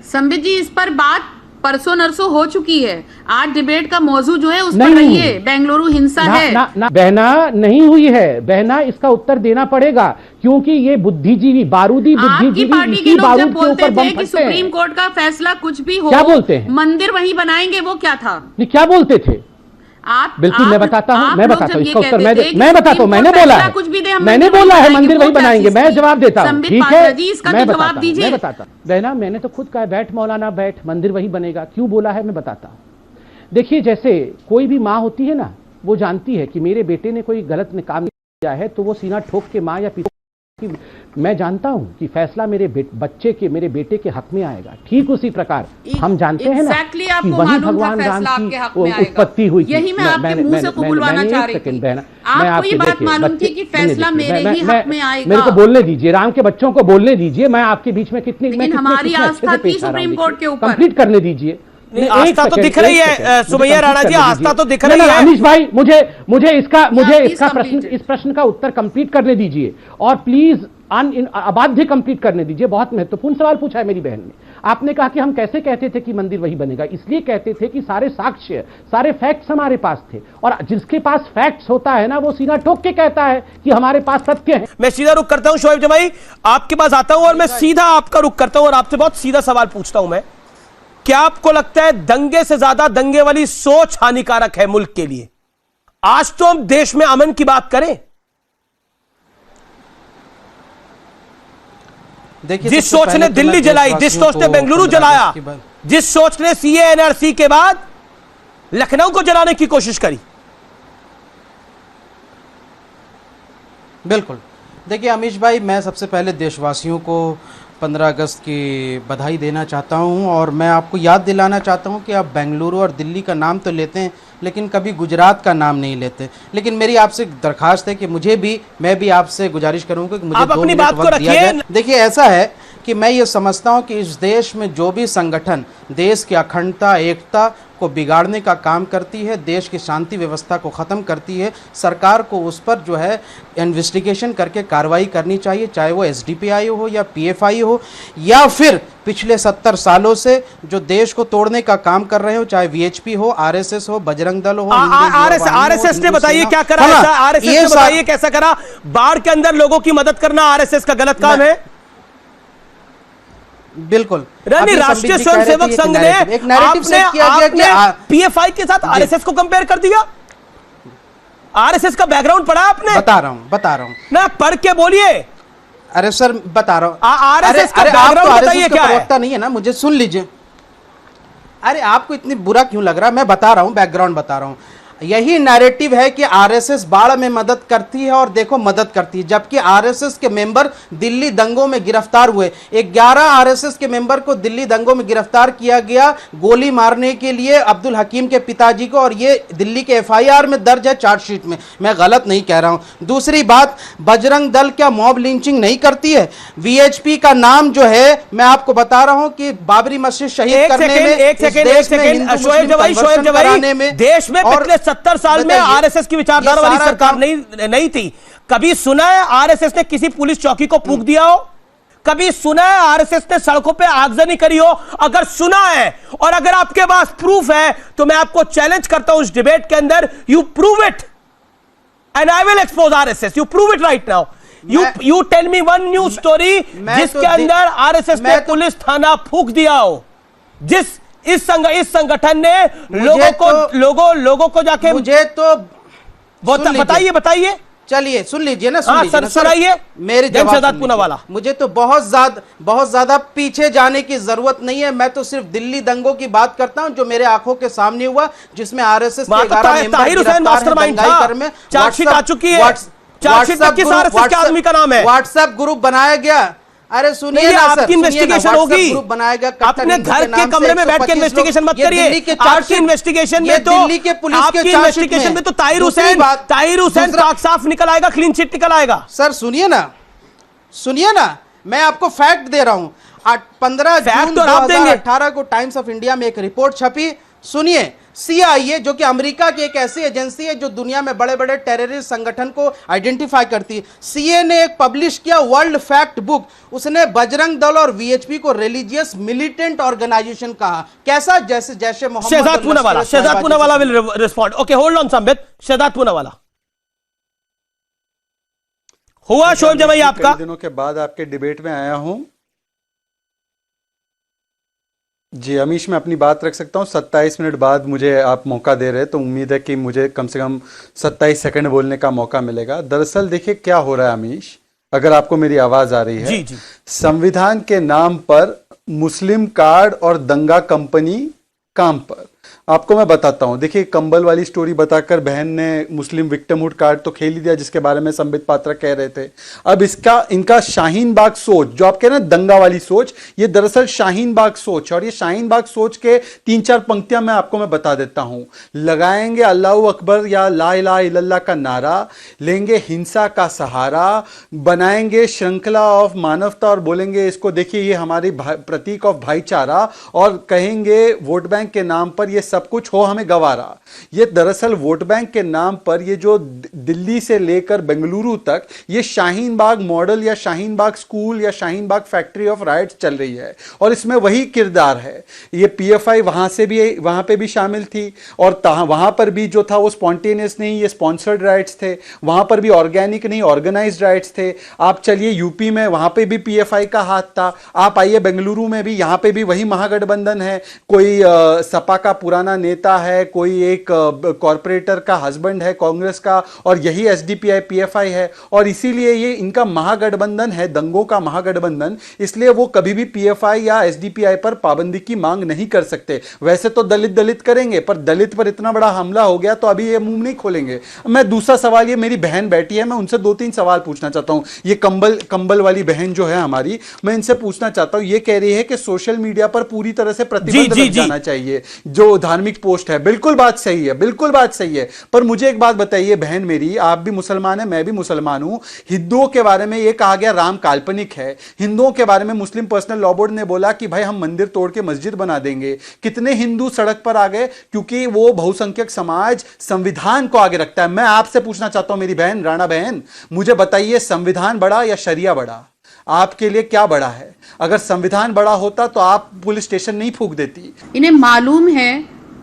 संबित जी, इस पर बात परसों नरसों हो चुकी है, आज डिबेट का मौजू जो है उस पर रहिए। बेंगलुरु हिंसा है बहना, नहीं हुई है बहना, इसका उत्तर देना पड़ेगा, क्योंकि ये बुद्धिजीवी, बारूदी बुद्धिजीवी, आपकी पार्टी के लोग जब बोलते थे कि सुप्रीम कोर्ट का फैसला कुछ भी हो, क्या बोलते हैं, मंदिर वहीं बनाएंगे, वो क्या था? क्या बोलते थे आप? बिल्कुल, मैं बताता हूँ इसका उत्तर, मैं बताता हूँ, मैंने बोला है मंदिर वही बनाएंगे, मैं जवाब देता हूँ, ठीक है, मैं बताता हूँ बहना, मैंने तो खुद कहा बैठ मौलाना बैठ, मंदिर वही बनेगा, क्यों बोला है मैं बताता हूँ। देखिए, जैसे कोई भी माँ होती है ना, वो जानती है कि मेरे बेटे ने कोई गलत काम किया है तो वो सीना ठोक के माँ या पिता, मैं जानता हूं कि फैसला मेरे बेटे के हक में आएगा, ठीक उसी प्रकार हम जानते हैं ना कि वही भगवान राम की उत्पत्ति हुई थी। यही मैं आपके मुंह से बुलवाना चाह रही थी, आपको ये बात मालूम थी कि फैसला मेरे ही हक में आएगा। मेरे को बोलने दीजिए, राम के बच्चों को बोलने दीजिए, मैं आपके बीच में कितनी हमारी आस्था थी सुप्रीम कोर्ट के ऊपर, कंप्लीट करने दीजिए। आस्था तो दिख रही है सुमैया राणा जी, आस्था तो दिख रही है। अमीश भाई, मुझे इस प्रश्न का उत्तर कंप्लीट करने दीजिए, और प्लीज अबाध्य कंप्लीट करने दीजिए। बहुत महत्वपूर्ण सवाल पूछा है मेरी बहन ने। आपने कहा कि हम कैसे कहते थे कि मंदिर वही बनेगा, इसलिए कहते थे कि सारे साक्ष्य, सारे फैक्ट्स हमारे पास थे, और जिसके पास फैक्ट्स होता है ना, वो सीधा ठोक के कहता है कि हमारे पास सत्य है। मैं सीधा रुख करता हूं शोएब जमाई, आपके पास आता हूं और मैं सीधा आपका रुख करता हूं और आपसे बहुत सीधा सवाल पूछता हूं मैं, क्या आपको लगता है दंगे से ज्यादा दंगे वाली सोच हानिकारक है मुल्क के लिए? आज तो हम देश में अमन की बात करें, जिस सोच ने दिल्ली जलाई, जिस सोच ने बेंगलुरु जलाया, जिस सोच ने सीए एनआरसी के बाद लखनऊ को जलाने की कोशिश करी। बिल्कुल। देखिए अमीश भाई, मैं सबसे पहले देशवासियों को 15 अगस्त की बधाई देना चाहता हूं, और मैं आपको याद दिलाना चाहता हूं कि आप बेंगलुरु और दिल्ली का नाम तो लेते हैं, लेकिन कभी गुजरात का नाम नहीं लेते। लेकिन मेरी आपसे दरखास्त है कि मैं भी आपसे गुजारिश करूंगा कि मुझे आप 2 अपनी मिनट बात को वक्त दिया रखिए। जाए। देखिए ऐसा है कि मैं ये समझता हूं कि इस देश में जो भी संगठन देश की अखंडता, एकता को बिगाड़ने का काम करती है, देश की शांति व्यवस्था को ख़त्म करती है, सरकार को उस पर जो है इन्वेस्टिगेशन करके कार्रवाई करनी चाहिए, चाहे वो एसडीपीआई हो या पीएफआई हो, या फिर पिछले 70 सालों से जो देश को तोड़ने का काम कर रहे हो, चाहे वीएचपी हो, आरएसएस हो, बजरंग दल हो, आरएसएस ने बताइए क्या करा, आरएसएस ने बताइए कैसा करा? बाढ़ के अंदर लोगों की मदद करना आरएसएस का गलत काम है? बिल्कुल। राष्ट्रीय स्वयंसेवक संघ ने आपने पीएफआई के साथ आरएसएस को कंपेयर कर दिया। आरएसएस का बैकग्राउंड पढ़ा आपने? बता रहा हूं ना, पढ़ के बोलिए। अरे सर बता रहा हूं। आरएसएस का बैकग्राउंड बताइए क्या है? प्रवक्ता नहीं है ना, मुझे सुन लीजिए। अरे आपको इतनी बुरा क्यों लग रहा है? मैं बता रहा हूं, बैकग्राउंड बता रहा हूं। यही नैरेटिव है कि आरएसएस बाढ़ में मदद करती है, और देखो मदद करती है, जबकि आरएसएस के मेंबर दिल्ली दंगों में गिरफ्तार हुए। 11 आरएसएस के मेंबर को दिल्ली दंगों में गिरफ्तार किया गया गोली मारने के लिए, अब्दुल हकीम के पिताजी को, और ये दिल्ली के एफआईआर में दर्ज है, चार्जशीट में। मैं गलत नहीं कह रहा हूं। दूसरी बात, बजरंग दल क्या मॉब लिंचिंग नहीं करती है? वीएचपी का नाम जो है, मैं आपको बता रहा हूं कि बाबरी मस्जिद शहीद करने में, देश में पिछले 70 साल में आरएसएस की विचारधारा वाली सरकार नहीं थी। कभी सुना है आरएसएस ने किसी पुलिस चौकी को फूंक दिया हो? कभी सुना है आरएसएस ने सड़कों पे आगजनी करी हो? अगर सुना है और अगर आपके पास प्रूफ है तो मैं आपको चैलेंज करता हूं इस डिबेट के अंदर, you prove it and I will expose RSS. You prove it right now. You tell me one news story जिसके अंदर आरएसएस ने पुलिस थाना फूंक दिया हो, जिस इस संगठन ने लोगों को जाके, मुझे तो बताइए। चलिए सुन लीजिए ना, सुनाइए मेरे जवाब वाला। मुझे तो बहुत ज्यादा पीछे जाने की जरूरत नहीं है। मैं तो सिर्फ दिल्ली दंगों की बात करता हूं जो मेरे आंखों के सामने हुआ, जिसमें आरएसएस के 11 मेंबर ताहिर हुसैन मास्टरमाइंड था। चार्जशीट आ चुकी है, चार्जशीट में किस आरएसएस के आदमी का नाम है? व्हाट्सएप ग्रुप बनाया गया। अरे सुनिए ना सर, आपकी इन्वेस्टिगेशन होगी, बनाएगा अपने घर के कमरे में बैठ के इन्वेस्टिगेशन मत करिए। आपकी इन्वेस्टिगेशन में तो दिल्ली के पुलिस के इन्वेस्टिगेशन में तो ताहिर हुसैन साफ निकल आएगा, क्लीन चिट निकल आएगा। सर सुनिए ना, मैं आपको फैक्ट दे रहा हूं। 15 जून 2018 को टाइम्स ऑफ इंडिया में एक रिपोर्ट छपी, सुनिए। CIA जो कि अमेरिका की एक ऐसी एजेंसी है जो दुनिया में बड़े बड़े टेररिस्ट संगठन को आइडेंटिफाई करती है, CIA ने एक पब्लिश किया वर्ल्ड फैक्ट बुक। उसने बजरंग दल और VHP को रिलीजियस मिलिटेंट ऑर्गेनाइजेशन कहा। कैसा? जैसे Mohammad Shehzad Poonawalla will respond. Okay, hold on Sambit. Shehzad Poonawalla हुआ शोएब जमाई आपका? दिनों के बाद आपके डिबेट में आया हूं जी। अमीश, मैं अपनी बात रख सकता हूं? 27 मिनट बाद मुझे आप मौका दे रहे हैं, तो उम्मीद है कि मुझे कम से कम 27 सेकंड बोलने का मौका मिलेगा। दरअसल देखिए क्या हो रहा है अमीश, अगर आपको मेरी आवाज आ रही है। जी। संविधान के नाम पर मुस्लिम कार्ड और दंगा कंपनी काम पर। आपको मैं बताता हूं, देखिए कंबल वाली स्टोरी बताकर बहन ने मुस्लिम विक्टिमहुड कार्ड तो खेल ही दिया, जिसके बारे में संबित पात्रा कह रहे थे। अब इनका शाहीन बाग सोच, जो आप कह रहे हैं दंगा वाली सोच, ये दरअसल शाहीन बाग सोच। और ये शाहीन बाग सोच के 3-4 पंक्तियां मैं बता देता हूं। लगाएंगे अल्लाहू अकबर या ला इलाहा इल्लल्लाह का नारा, लेंगे हिंसा का सहारा, बनाएंगे श्रृंखला ऑफ मानवता और बोलेंगे इसको देखिए ये हमारी प्रतीक ऑफ भाईचारा, और कहेंगे वोट बैंक के नाम पर ये सब कुछ हो हमें गवारा। ये दरअसल वोट बैंक के नाम पर ये जो दिल्ली से लेकर बेंगलुरु तक ये शाहीन बाग मॉडल या शाहीन बाग स्कूल या Shaheen Bagh factory of rights चल रही है, और इसमें वही किरदार है। ये पीएफआई वहां पे भी शामिल थी, और वहां पर भी जो था वो स्पॉन्टेनियस नहीं, ये स्पॉन्सर्ड राइट्स थे। वहां पर भी ऑर्गेनिक नहीं, ऑर्गेनाइज्ड राइट्स थे। आप चलिए यूपी में, वहां पे भी पीएफआई का हाथ था। आप आइए बेंगलुरु में भी, यहां पे भी वही महागठबंधन है। कोई सपा का पुराना नेता है, कोई एक कॉरपोरेटर का हस्बैंड है कांग्रेस का, और यही एसडीपीआई पीएफआई है। और इसीलिए ये इनका महागठबंधन है, दंगों का महागठबंधन। इसलिए वो कभी भी पीएफआई या एसडीपीआई पर पाबंदी की मांग नहीं कर सकते। वैसे तो दलित करेंगे, पर दलित पर इतना बड़ा हमला हो गया तो अभी ये मुंह नहीं खोलेंगे। मैं दूसरा सवाल, ये मेरी बहन बैठी है, मैं उनसे 2-3 सवाल पूछना चाहता हूं। ये कंबल वाली बहन जो है हमारी, मैं इनसे पूछना चाहता हूं। ये कह रही है कि सोशल मीडिया पर पूरी तरह से प्रतिबंध लग जाना चाहिए जो धार्मिक पोस्ट है। बिल्कुल बात सही है, बिल्कुल बात सही है। पर मुझे एक बात बताइए बहन मेरी, आप भी मुसलमान है, मैं भी मुसलमान हूं। हिंदुओं के बारे में यह कहा गया राम काल्पनिक है। हिंदुओं के बारे में मुस्लिम पर्सनल लॉ बोर्ड ने बोला कि भाई हम मंदिर तोड़ के मस्जिद बना देंगे। कितने हिंदू सड़क पर आ गए? क्योंकि वो बहुसंख्यक समाज संविधान को आगे रखता है। मैं आपसे पूछना चाहता हूं मेरी बहन, राणा बहन, मुझे बताइए संविधान बड़ा या शरिया बड़ा? आपके लिए क्या बड़ा है? अगर संविधान बड़ा होता तो आप पुलिस स्टेशन नहीं फूंक देती। इन्हें मालूम है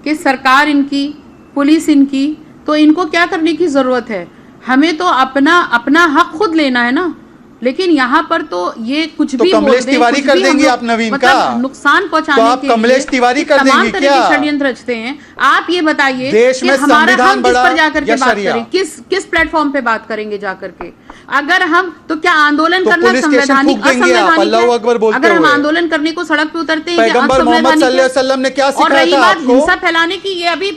कि सरकार इनकी, पुलिस इनकी, तो इनको क्या करने की जरूरत है? हमें तो अपना हक खुद लेना है ना। लेकिन यहाँ पर तो ये कुछ तो भी कमलेश तिवारी कर देंगे आप नवीन का, नुकसान पहुंचाने तो आप कमलेश तिवारी कर देंगे क्या? षड्यंत्र रचते हैं। आप ये बताइए देश में संविधान किस पर जाकर के बात करें, किस प्लेटफॉर्म पे बात करेंगे जाकर के? अगर हम तो क्या आंदोलन करना संवैधानिक असंवैधानिक? अगर हम आंदोलन करने को सड़क पे उतरते हैं, पैगंबर मोहम्मद सल्लल्लाहु अलैहि वसल्लम ने क्या सिखाया था आपको? हिंसा फैलाने की, ये अभी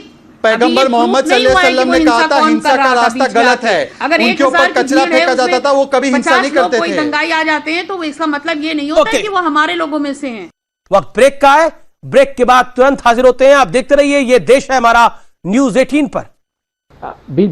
पैगंबर मोहम्मद सल्लल्लाहु अलैहि वसल्लम ने कहा था हिंसा का रास्ता गलत है। अगर उनके ऊपर कचरा फेंका जाता था, वो कभी हिंसा नहीं करते थे। कोई दंगाई आ जाते हैं तो इसका मतलब ये नहीं होता कि वो हमारे लोगों में से हैं। वक्त ब्रेक का है, ब्रेक के बाद तुरंत हाजिर होते हैं। आप देखते रहिए, ये देश है हमारा, न्यूज़ 18 पर।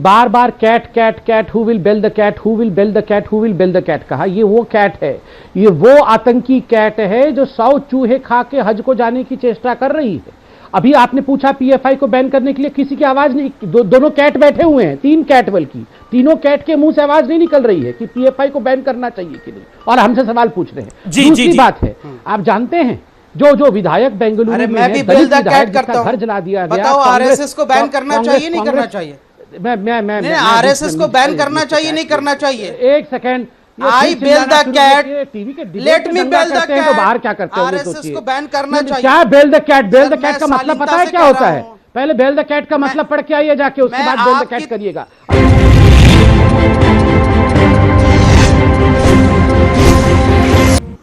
बार बार cat who will bell the cat, who will bell the cat, who will bell the cat कहा। ये वो कैट है, ये वो आतंकी कैट है जो 100 चूहे खा के हज को जाने की चेष्टा कर रही है। अभी आपने पूछा पीएफआई को बैन करने के लिए, किसी की आवाज नहीं, दोनों कैट बैठे हुए हैं, 3 कैट, बल्कि तीनों कैट के मुंह से आवाज नहीं निकल रही है कि पीएफआई को बैन करना चाहिए कि नहीं, और हमसे सवाल पूछ रहे हैं। दूसरी बात है, आप जानते हैं जो विधायक बेंगलुरु में मैं भी बिल द कैट करता हूं, घर जला दिया गया। बताओ आरएसएस को बैन करना चाहिए नहीं करना चाहिए? मैं आरएसएस को बैन करना चाहिए नहीं करना चाहिए? एक second, I bell the cat, TV के let me bell the cat, तो बाहर क्या करते हैं? आरएसएस को बैन करना चाहिए। क्या bell the cat? Bell the cat का मतलब पता है क्या होता है? पहले बेल द कैट का मतलब पढ़ के आइए जाके, उसके बाद बेल द कैट करिएगा।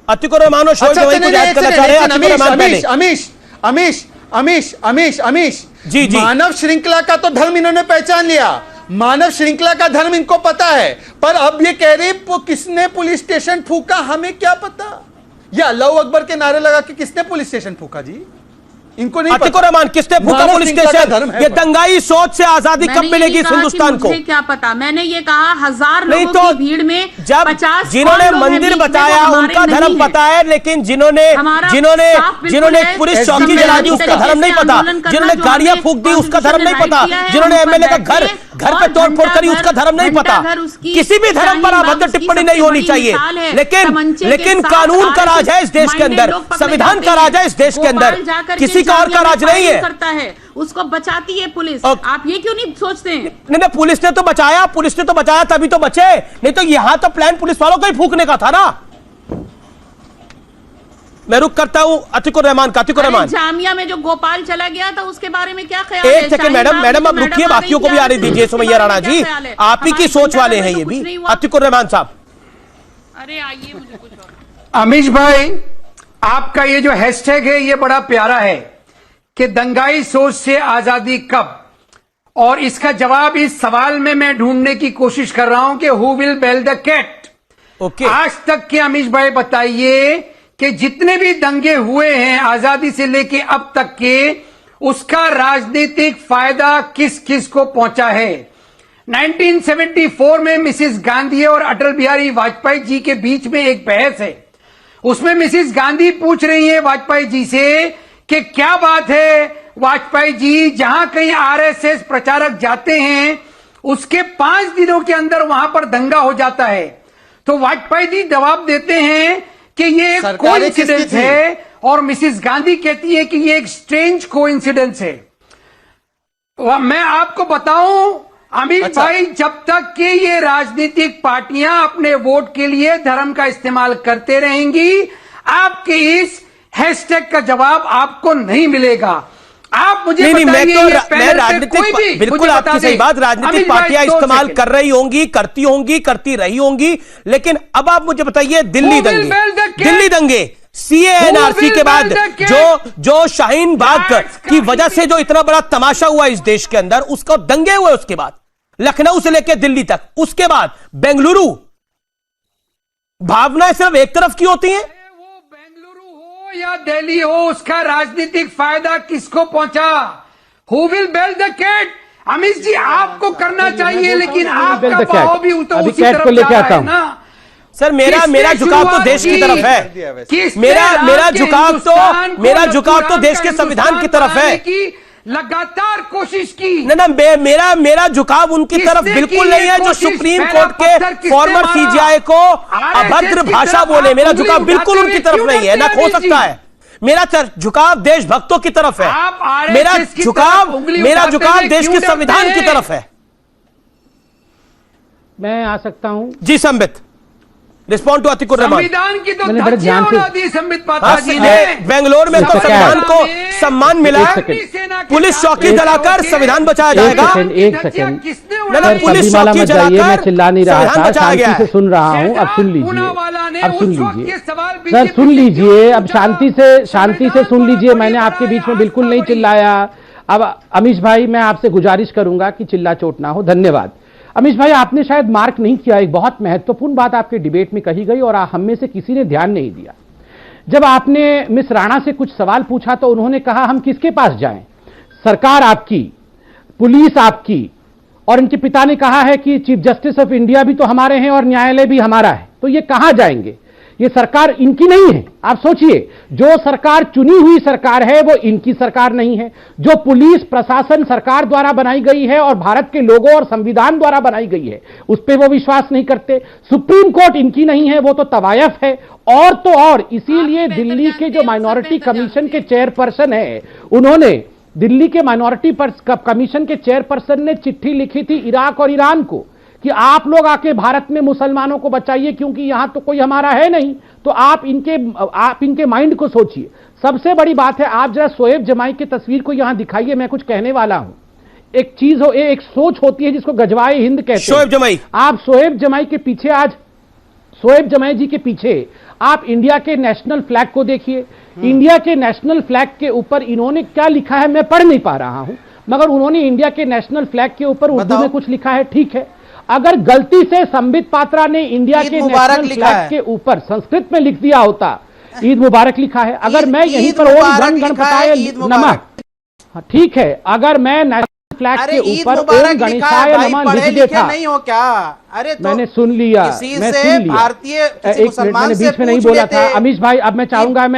अतिकुर रहमान और शोएब जवाई को याद करना चाह रहे हैं। अमीश जी, मानव श्रृंखला का तो धर्म इन्होंने पहचान लिया, मानव श्रृंखला का धर्म इनको पता है, पर अब ये कह रहे किसने पुलिस स्टेशन फूका हमें क्या पता? ये अल्लाह अकबर के नारे लगा के किसने पुलिस स्टेशन फूका जी? इनको नहीं पता। रहमान किसने फूका पुलिस स्टेशन? ये दंगाई सोच से आजादी कब मिलेगी इस हिंदुस्तान को? मुझे क्या पता, मैंने ये कहा 1000 लोगों की भीड़ में जब 50 जिन्होंने मंदिर बताया उनका धर्म पता है, लेकिन जिन्होंने पुलिस चौकी जला दी उसका धर्म नहीं पता, जिन्होंने गाड़ियां फूक दी उसका धर्म नहीं पता, जिन्होंने एमएलए का घर पे तोड़फोड़ करी उसका धर्म नहीं पता। किसी भी धर्म पर अभद्र टिप्पणी नहीं होनी चाहिए, लेकिन कानून का राज है इस देश के अंदर, संविधान का राज है इस देश के अंदर, किसी का और का राज नहीं है। करता है उसको बचाती है पुलिस। आप ये क्यों नहीं सोचते हैं? नहीं, पुलिस ने तो बचाया तभी तो बचे, नहीं तो यहां तो प्लान पुलिस वालों को ही फूकने का था ना। मैं रुक करता हूं अतिकुर रहमान का। अतिकुर रहमान, जामिया में जो गोपाल चला गया था उसके बारे में क्या ख्याल है? एक सेकंड मैडम अब रुकिए, बाकियों को भी आ रही दीजिए। सुमैया राणा जी, आप ही की सोच वाले हैं ये भी। अतिकुर रहमान साहब, अरे आइए, मुझे कुछ और। अमीश भाई, आपका ये जो हैशटैग है ये बड़ा प्यारा है कि दंगाई सोच से आजादी कब, और इसका जवाब इस सवाल में मैं ढूंढने की कोशिश कर रहा हूं कि who will bell the cat. Okay, आज तक के अमीश भाई बताइए कि जितने भी दंगे हुए हैं आजादी से लेके अब तक के, उसका राजनीतिक फायदा किस किस को पहुंचा है? 1974 में मिसिस गांधी और अटल बिहारी वाजपेयी जी के बीच में एक बहस है। उसमें मिसिस गांधी पूछ रही है वाजपेयी जी से कि क्या बात है, वाजपेयी जी जहां कहीं आरएसएस प्रचारक जाते हैं उसके 5 दिनों के अंदर वहां पर दंगा हो जाता है। तो वाजपेयी जी जवाब देते हैं कि ये एक कोइंसिडेंस है और मिसिस गांधी कहती है कि ये एक स्ट्रेंज कोइंसिडेंस है। मैं आपको बताऊं अमित भाई, जब तक कि ये राजनीतिक पार्टियां अपने वोट के लिए धर्म का इस्तेमाल करते रहेंगी, आपके इस हैशटैग का जवाब आपको नहीं मिलेगा। आप मुझे नहीं, मैं राजनीतिक, बिल्कुल आपकी सही बात, राजनीतिक पार्टियां इस्तेमाल कर रही होंगी, करती रही होंगी, लेकिन अब आप मुझे बताइए दिल्ली दंगे सीए एनआरसी के बाद जो शाहीन बाग की वजह से जो इतना बड़ा तमाशा हुआ इस देश के अंदर, उसका दंगे हुए, उसके बाद लखनऊ से लेकर दिल्ली तक, उसके बाद बेंगलुरु, भावनाएं सिर्फ एक तरफ की होती हैं। या दिल्ली हो, उसका राजनीतिक फायदा किसको पहुंचा? Who will bell the cat? Amit ji आपको करना चाहिए, लेकिन आपका भाव भी उसी तरफ जा रहा है ना। सर मेरा झुकाव तो देश की तरफ है, मेरा झुकाव तो देश के संविधान की तरफ है। लगातार कोशिश की ना मेरा झुकाव उनकी तरफ बिल्कुल नहीं है जो सुप्रीम कोर्ट के फॉर्मर सीजीआई को अभद्र भाषा बोले। मेरा झुकाव बिल्कुल उनकी तरफ नहीं है, ना हो सकता है। मेरा झुकाव देशभक्तों की तरफ है, मेरा झुकाव देश के संविधान की तरफ है। मैं आ सकता हूं जी संबित, रिस्पॉन्ड टू अतिकुर रहमान। संविधान की तो धज्जियां उड़ा दी संबित पात्रा जी ने। बेंगलोर में तो संविधान को सम्मान मिला, पुलिस चौकी जलाकर संविधान बचाया जाएगा। एक सेकंड पुलिस चौकी जलाकर मैं चिल्ला नहीं रहा था, शांति से सुन रहा हूं। अब सुन लीजिए सर, सुन लीजिए, अब शांति से सुन लीजिए। मैंने आपके बीच में बिल्कुल नहीं चिल्लाया। अब अमीश भाई, मैं आपसे गुजारिश करूंगा कि चिल्ला चोट ना हो। धन्यवाद। अमीश भाई, आपने शायद मार्क नहीं किया, एक बहुत महत्वपूर्ण बात आपके डिबेट में कही गई और हम में से किसी ने ध्यान नहीं दिया। जब आपने मिस राणा से कुछ सवाल पूछा तो उन्होंने कहा हम किसके पास जाएं? सरकार आपकी, पुलिस आपकी, और इनके पिता ने कहा है कि चीफ जस्टिस ऑफ इंडिया भी तो हमारे हैं और न्यायालय भी हमारा है। तो ये कहां जाएंगे? ये सरकार इनकी नहीं है। आप सोचिए, जो सरकार चुनी हुई सरकार है वो इनकी सरकार नहीं है। जो पुलिस प्रशासन सरकार द्वारा बनाई गई है और भारत के लोगों और संविधान द्वारा बनाई गई है, उस पर वो विश्वास नहीं करते। सुप्रीम कोर्ट इनकी नहीं है, वो तो तवायफ है। और तो और इसीलिए दिल्ली के जो माइनॉरिटी कमीशन के चेयरपर्सन है, उन्होंने दिल्ली के माइनॉरिटी कमीशन के चेयरपर्सन ने चिट्ठी लिखी थी इराक और ईरान को कि आप लोग आके भारत में मुसलमानों को बचाइए, क्योंकि यहां तो कोई हमारा है नहीं। तो आप इनके माइंड को सोचिए। सबसे बड़ी बात है, आप जरा शोएब जमाई की तस्वीर को यहां दिखाइए। मैं कुछ कहने वाला हूं। एक चीज हो, एक सोच होती है जिसको गजवाए हिंद कहते हैं। शोएब जमाई, आप शोएब जमाई के पीछे, आज शोएब जमाई जी के पीछे आप इंडिया के नेशनल फ्लैग को देखिए। इंडिया के नेशनल फ्लैग के ऊपर इन्होंने क्या लिखा है मैं पढ़ नहीं पा रहा हूं, मगर उन्होंने इंडिया के नेशनल फ्लैग के ऊपर उर्दू में कुछ लिखा है। ठीक है, अगर गलती से संबित पात्रा ने इंडिया के नेशनल फ्लैग के ऊपर संस्कृत में लिख दिया होता, ईद मुबारक लिखा है। अगर मैं यहीं पर ओम गण गणपताय नमः, ठीक है, अगर मैं नेशनल फ्लैग के ऊपर ओम गणेशाय नमः लिख देता, नहीं हो क्या? अरे तो मैंने सुन लिया, भारतीय मैंने बीच में नहीं बोला था। अमीश भाई, अब मैं चाहूंगा अब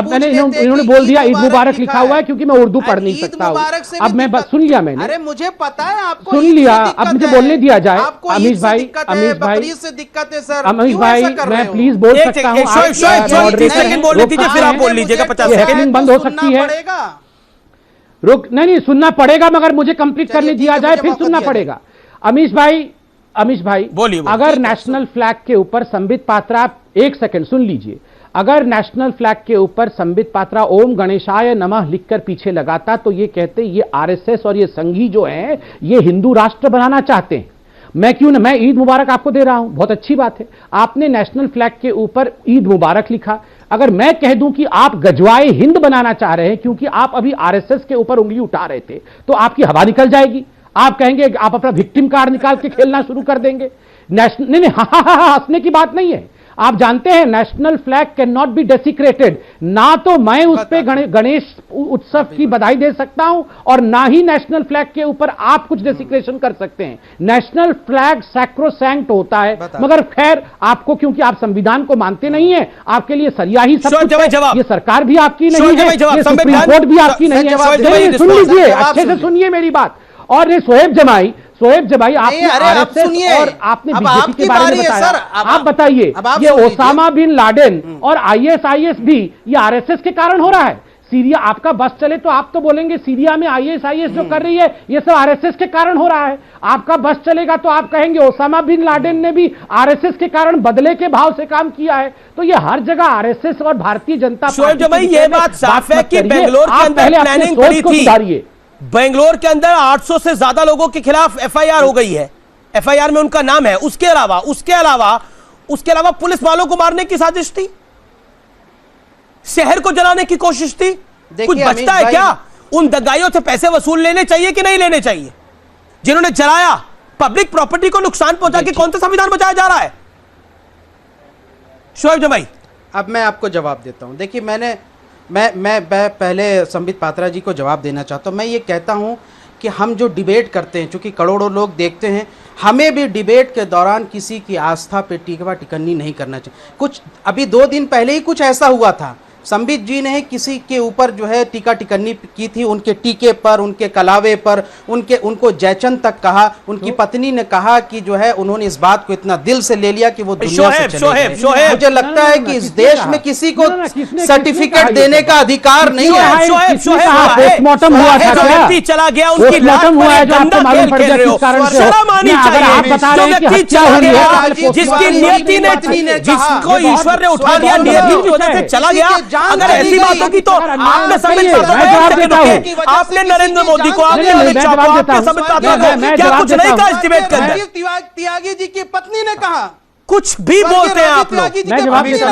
मैंने इन्होंने बोल दिया ईद मुबारक लिखा हुआ है, क्योंकि मैं उर्दू पढ़ नहीं सकता हूँ। अब मैं सुन लिया, मैंने अरे मुझे पता है आपको सुन लिया, अब मुझे बोलने दिया जाए। अमीश भाई, से दिक्कत है सर। अमीश भाई, मैं प्लीज बोल सकता हूँ? फिर आप बोल लीजिएगा, 50 सेकंड बंद हो सकती है। रुक, नहीं सुनना पड़ेगा, मगर मुझे कंप्लीट करने दिया जाए, फिर सुनना पड़ेगा। अमीश भाई बोलिए। अगर नेशनल फ्लैग के ऊपर संबित पात्रा, एक सेकंड सुन लीजिए, अगर नेशनल फ्लैग के ऊपर संबित पात्रा ओम गणेशाय नमः लिखकर पीछे लगाता तो ये कहते ये आरएसएस और ये संघी जो हैं ये हिंदू राष्ट्र बनाना चाहते हैं। मैं ईद मुबारक आपको दे रहा हूं, बहुत अच्छी बात है। आपने नेशनल फ्लैग के ऊपर ईद मुबारक लिखा। अगर मैं कह दूं कि आप गजवाए हिंद बनाना चाह रहे हैं क्योंकि आप अभी आरएसएस के ऊपर उंगली उठा रहे थे, तो आपकी हवा निकल जाएगी। आप कहेंगे, आप अपना विक्टिम कार्ड निकाल के खेलना शुरू कर देंगे। नहीं, हंसने की बात नहीं है। आप जानते हैं national flag can not be desecrated. ना तो मैं उस पे गणेश उत्सव की बधाई दे सकता हूं और ना ही नेशनल फ्लैग के ऊपर आप कुछ डेसिक्रेशन कर सकते हैं। नेशनल फ्लैग सैक्रोसैंक्ट होता है, मगर खैर आपको, क्योंकि आप संविधान को मानते नहीं है, आपके लिए सरिया ही सब कुछ है। ये सरकार भी आपकी नहीं है, ये सुप्रीम कोर्ट भी आपकी नहीं है। सुन लीजिए, अच्छे से सुनिए मेरी बात। और ये सोहेब जमाई आपने आरएसएस और आपने बीजेपी के बारे में बताया, आप बताइए, ये ओसामा बिन लादेन और आईएसआईएस भी ये आरएसएस के कारण हो रहा है। सीरिया, आपका बस चले तो आप तो बोलेंगे सीरिया में आईएसआईएस जो कर रही है ये सब आरएसएस के कारण हो रहा है। आपका बस चलेगा तो आप कहेंगे ओसामा बिन लादेन ने भी आरएसएस के कारण बदले के भाव से काम किया है। तो ये हर जगह आरएसएस और भारतीय जनता पार्टी, ये बात साफ है कि बेंगलोर के अंदर प्लानिंग करी थी। बेंगलोर के अंदर 800 से ज्यादा लोगों के खिलाफ एफआईआर हो गई है, एफआईआर में उनका नाम है। उसके अलावा पुलिस वालों को मारने की साजिश थी, शहर को जलाने की कोशिश थी। कुछ बचता है क्या? उन दंगाइयों से पैसे वसूल लेने चाहिए कि नहीं लेने चाहिए? जिन्होंने जलाया, पब्लिक प्रॉपर्टी को नुकसान पहुंचा के कौन सा संविधान बचाया जा रहा है? शोएब जमाई, अब मैं आपको जवाब देता हूं। देखिए, मैं पहले संबित पात्रा जी को जवाब देना चाहता हूं। मैं ये कहता हूं कि हम जो डिबेट करते हैं, चूंकि करोड़ों लोग देखते हैं, हमें भी डिबेट के दौरान किसी की आस्था पे टीका टिप्पणी नहीं करना चाहिए। कुछ अभी 2 दिन पहले ही कुछ ऐसा हुआ था, संबित जी ने किसी के ऊपर जो है टीका टिप्पणी की थी, उनके टीके पर, उनके कलावे पर, उनको जयचंद तक कहा। उनकी पत्नी ने कहा कि जो है उन्होंने इस बात को इतना दिल से ले लिया कि वो दुनिया से चले गए। मुझे लगता है कि इस देश में किसी को सर्टिफिकेट देने का अधिकार नहीं है। पोस्टमार्टम हुआ था, व्यक्ति चला गया, उनकी लाश पर गंदा खेल खेल रहे हो, शर्म आनी चाहिए। जिसकी नियति ने, जिसको ईश्वर ने उठा लिया, नियति की वजह से चला गया। अगर ऐसी बात होगी तो आपने संबित पात्रा, आपने नरेंद्र मोदी को, आपने अमित शाह को, आपने संबित पात्रा को क्या कुछ नहीं कहा इस डिबेट के अंदर? त्यागी जी की पत्नी ने कहा, कुछ भी बोलते हैं आप लोग। मैं जवाब देता हूं,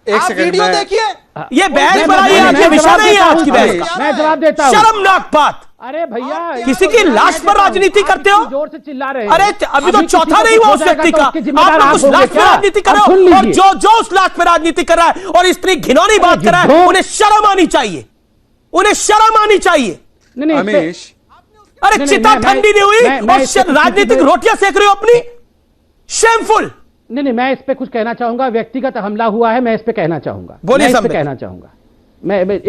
एक सेकंड, वीडियो देखिए। ये बहस बनाई है, आज ये विषय नहीं है आज की बहस का। मैं जवाब देता हूं। शर्मनाक बात। अरे भैया, किसी की लाश पर राजनीति करते हो? जोर से चिल्ला रहे हैं। अरे अभी तो चौथा नहीं हुआ उस व्यक्ति का, आप लोग उस लाश पर राजनीति कर रहे हो, और जो उस लाश पर राजनीति कर रहा है और इतनी घिनौनी बात कर रहा है, उन्हें शर्म आनी चाहिए, उन्हें शर्म आनी चाहिए। अमीश, अरे चिता ठंडी नहीं हुई और राजनीतिक रोटियां सेक रहे हो अपनी, शेमफुल। नहीं, मैं इस पे कुछ कहना चाहूंगा। व्यक्तिगत हमला हुआ है, मैं इस पे कहना चाहूंगा। बोलिए। इस पे कहना चाहूंगा मैं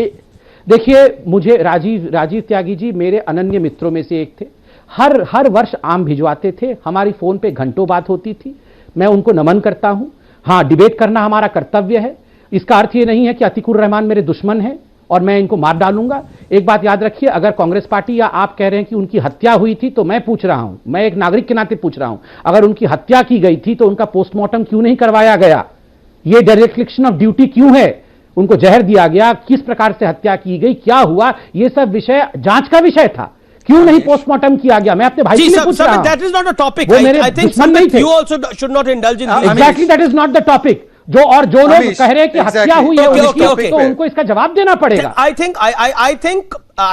देखिए, मुझे राजीव त्यागी जी मेरे अनन्य मित्रों में से एक थे। हर वर्ष आम भिजवाते थे, हमारी फोन पे घंटों बात होती थी। मैं उनको नमन करता हूं। हाँ, डिबेट करना हमारा कर्तव्य है। इसका अर्थ ये नहीं है कि अतीकुर रहमान मेरे दुश्मन है और मैं इनको मार डालूंगा। एक बात याद रखिए, अगर कांग्रेस पार्टी या आप कह रहे हैं कि उनकी हत्या हुई थी, तो मैं पूछ रहा हूं, मैं एक नागरिक के नाते पूछ रहा हूं, अगर उनकी हत्या की गई थी तो उनका पोस्टमार्टम क्यों नहीं करवाया गया? ये डायरेक्शन ऑफ ड्यूटी क्यों है? उनको जहर दिया गया, किस प्रकार से हत्या की गई, क्या हुआ, ये सब विषय जांच का विषय था। क्यों नहीं पोस्टमार्टम किया गया? मैं अपने भाई से पूछ रहा हूं। That is not a topic. वो मेरे I think you also should not indulge in this. Exactly, that is not the topic. जो लोग कह रहे हैं कि हत्या हुई है उनकी, तो उनको इसका जवाब देना पड़ेगा। I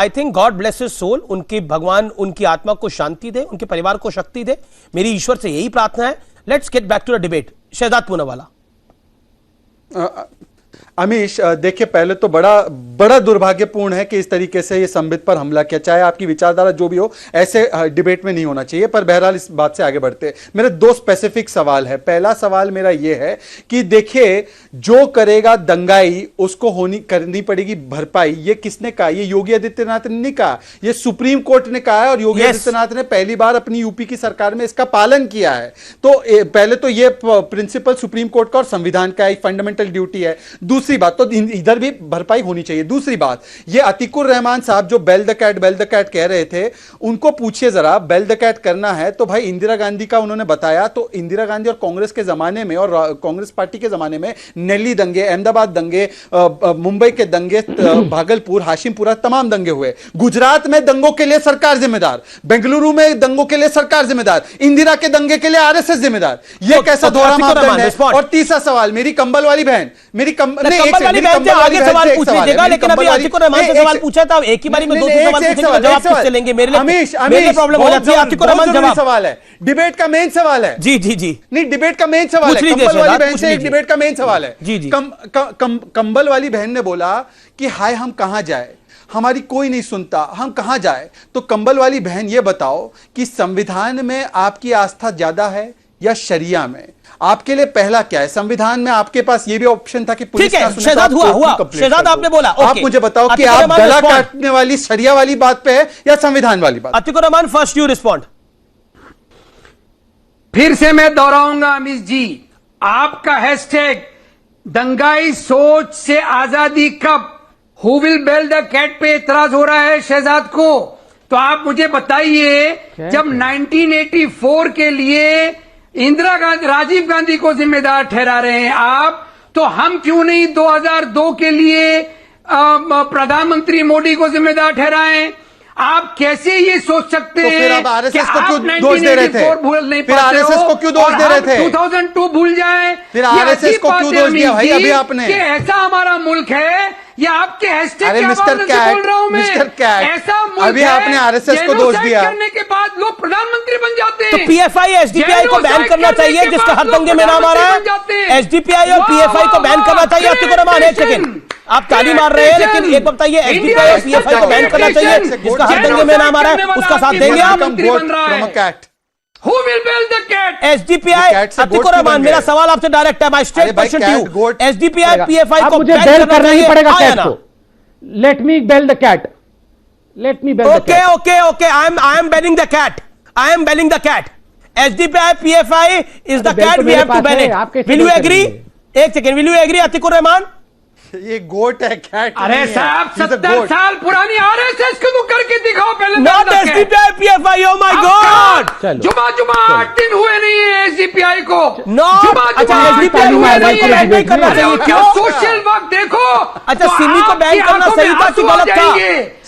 think God bless his soul. उनकी भगवान उनकी आत्मा को शांति दे, उनके परिवार को शक्ति दे। मेरी ईश्वर से यही प्रार्थना है। Let's get back to the debate. Shahzad Poonawalla. Amish, देखिए, पहले तो बड़ा दुर्भाग्यपूर्ण है कि इस तरीके से ये संबित पर हमला किया। चाहे आपकी विचारधारा जो भी हो, ऐसे डिबेट में नहीं होना चाहिए। पर बहरहाल इस बात से आगे बढ़ते, मेरे 2 स्पेसिफिक सवाल है। पहला सवाल मेरा ये है कि देखिए, जो करेगा दंगाई उसको करनी पड़ेगी भरपाई। ये किसने कहा? ये योगी आदित्यनाथ ने नहीं कहा, ये सुप्रीम कोर्ट ने कहा है। और योगी आदित्यनाथ ने पहली बार अपनी यूपी की सरकार में इसका पालन किया है। तो पहले तो ये प्रिंसिपल सुप्रीम कोर्ट का और संविधान का एक फंडामेंटल ड्यूटी है। दूसरी बात, तो इधर भी भरपाई होनी चाहिए। दूसरी बात, ये अतीकुर रहमान साहब जो बेल द कैट कह रहे थे, उनको पूछिए जरा, बेल द कैट करना है तो भाई इंदिरा गांधी का उन्होंने बताया। तो इंदिरा गांधी और कांग्रेस के जमाने में और कांग्रेस पार्टी के जमाने में दिल्ली दंगे, अहमदाबाद दंगे, मुंबई के दंगे, भागलपुर, हाशिमपुरा, तमाम दंगे हुए। गुजरात में दंगों के लिए सरकार जिम्मेदार, बेंगलुरु में दंगों के लिए सरकार जिम्मेदार, इंदिरा के दंगे के लिए आरएसएस जिम्मेदार। यह कैसा दोहरा मापदंड है? और तीसरा सवाल, मेरी कंबल वाली बहन, आगे सवाल पूछ लीजिएगा, लेकिन अभी आतिक रहमान से सवाल पूछा था, एक ही बारी में दो सवाल पूछेंगे, जवाब किससे लेंगे? मेरे लिए प्रॉब्लम हो जाती है। आतिक रहमान जवाब सवाल है, डिबेट का मेन सवाल है। जी जी जी, नहीं, डिबेट का मेन सवाल है। कंबल वाली बहन से एक डिबेट का मेन सवाल है। जी जी, कंबल वाली बहन ने बोला कि हाय हम कहां जाए, हमारी कोई नहीं सुनता, हम कहां जाए। तो कंबल वाली बहन ये बताओ कि संविधान में आपकी आस्था ज्यादा है या शरिया में? आपके लिए पहला क्या है? संविधान में आपके पास ये भी ऑप्शन था कि पुलिस ठीक है, शहजाद हुआ शहजाद आपने बोला, आप मुझे बताओ कि आप गला काटने वाली शरिया वाली बात पे है या संविधान वाली बात? Atiq Rahman first you respond. फिर से मैं दोहराऊंगा अमित जी, आपका हैशटैग दंगाई सोच से आजादी कब, who will bell the cat पे एतराज हो रहा है शहजाद को। तो आप मुझे बताइए, जब 1984 के लिए इंदिरा गांधी, राजीव गांधी को जिम्मेदार ठहरा रहे हैं आप, तो हम क्यों नहीं 2002 के लिए प्रधानमंत्री मोदी को जिम्मेदार ठहराएं? आप कैसे ये सोच सकते हैं? तो फिर आप आरएसएस को क्यों 1984 दोष दे रहे थे? भूल नहीं फिर पाते आरएसएस हो, को क्यों दोष दे रहे थे? 2002 भूल जाए, फिर आरएसएस को क्यों दोष दिया भाई अभी आपने? कि ऐसा हमारा मुल्क है, या आपके हैशटैग अरे के मिस्टर हवाले से बोल रहा हूं मैं, मिस्टर कैट, ऐसा मुल्क अभी है, आपने आरएसएस को दोष जेनोसाइड दिया करने के बाद लोग प्रधानमंत्री बन जाते हैं। तो पीएफआई एसडीपीआई को बैन करना चाहिए, जिसका हर दंगे में नाम आ रहा है। एसडीपीआई और पीएफआई को बैन करना चाहिए। आतिक रहमान एक सेकंड, आप ताली मार रहे हैं, लेकिन एक बताइए, एसडीपीआई और पीएफआई को बैन करना चाहिए, जिसका हर दंगे में नाम आ रहा है, उसका साथ देंगे आप? Who will build the cat? SDPI, Atiq Rehman, मेरा सवाल आपसे डायरेक्ट है, my straight question to you, SDPI PFI को मुझे बैन बेल करना ही पड़ेगा चाहिए कैट ना? को। Let me bell the cat, let me bell the cat. Okay, I am banning the cat. I am banning the cat. SDPI, PFI is the cat. We have to ban it. Will you agree? एक second, will you agree, Atiq Rahman? ये गोट है, cat अरे साहब, 70 साल पुरानी RSS को तो करके दिखाओ पहले। Not SDPI, PFI, oh my God! जुमा 8 दिन हुए नहीं है एसडीपीआई को। No, अच्छा SDPI को बैन नहीं करना चाहिए, क्यों? सोशल वर्क देखो। अच्छा, सिमी को बैन करना सही था कि गलत था?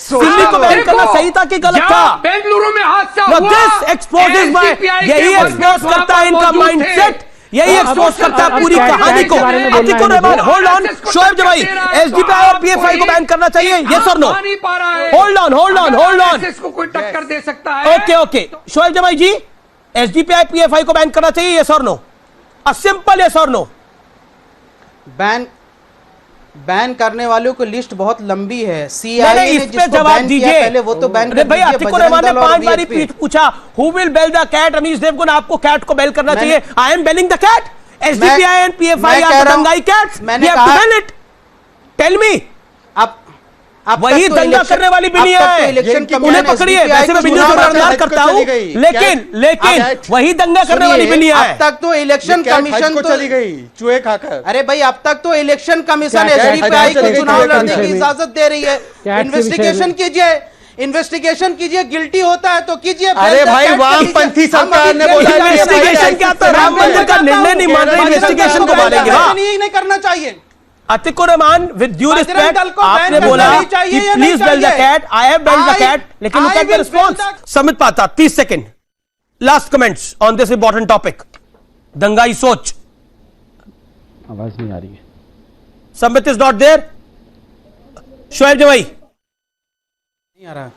सिमी को बैन करना सही था कि गलत था? बेंगलुरु में हादसा हुआ, This exposes my, यही एक्सपोज करता है इनका माइंडसेट, यही एक्सपोज करता है पूरी कहानी को। Atiq Rahman, hold on, Shoaib Jawai, SDPI और पीएफआई को बैन करना चाहिए, यस और नो? होल्ड ऑन, इसको कोई टक्कर दे सकता है? ओके, शोएब जवाई जी, एसडीपीआई पीएफआई को बैन करना चाहिए, यस और नो? अ सिंपल यस और नो। बैन करने वालों की लिस्ट बहुत लंबी है। सीआईए इस पे जवाब दीजिए पहले, वो तो बैन कर भाई। आतिक रहमान ने 5 बार पूछा, who will bell the cat? Ramesh Devgan, आपको कैट को बेल करना चाहिए। I am belling the cat. SDPI and PFI are the दंगाई cats, we have to ban it. Tell me, अब वही दंगा करने वाली भी नहीं है, उन्हें पकड़िए। वैसे मैं वीडियो को बर्दाश्त करता हूं, लेकिन वही दंगा करने वाली भी नहीं है। अब तक तो इलेक्शन कमीशन को चली गई चूहे खाकर। अरे भाई, अब तक तो इलेक्शन कमीशन एसडीपीआई को चुनाव लड़ने की इजाजत दे रही है। इन्वेस्टिगेशन कीजिए, इन्वेस्टिगेशन कीजिए, गिल्टी होता है तो कीजिए। अरे भाई, वामपंथी सरकार ने बोला इन्वेस्टिगेशन क्या, तो राम मंदिर का निर्णय नहीं मान रहे, इन्वेस्टिगेशन को मानेंगे? नहीं करना चाहिए। Atiq Rahman, with due respect, आपने बोला कि please bell the cat, I have belled the cat, लेकिन look at the response. Samit Patra, 30 second, last comments on this important topic, दंगाई सोच। आवाज नहीं आ रही है। Samit is not there. Shoaib Jawai, नहीं आ रहा।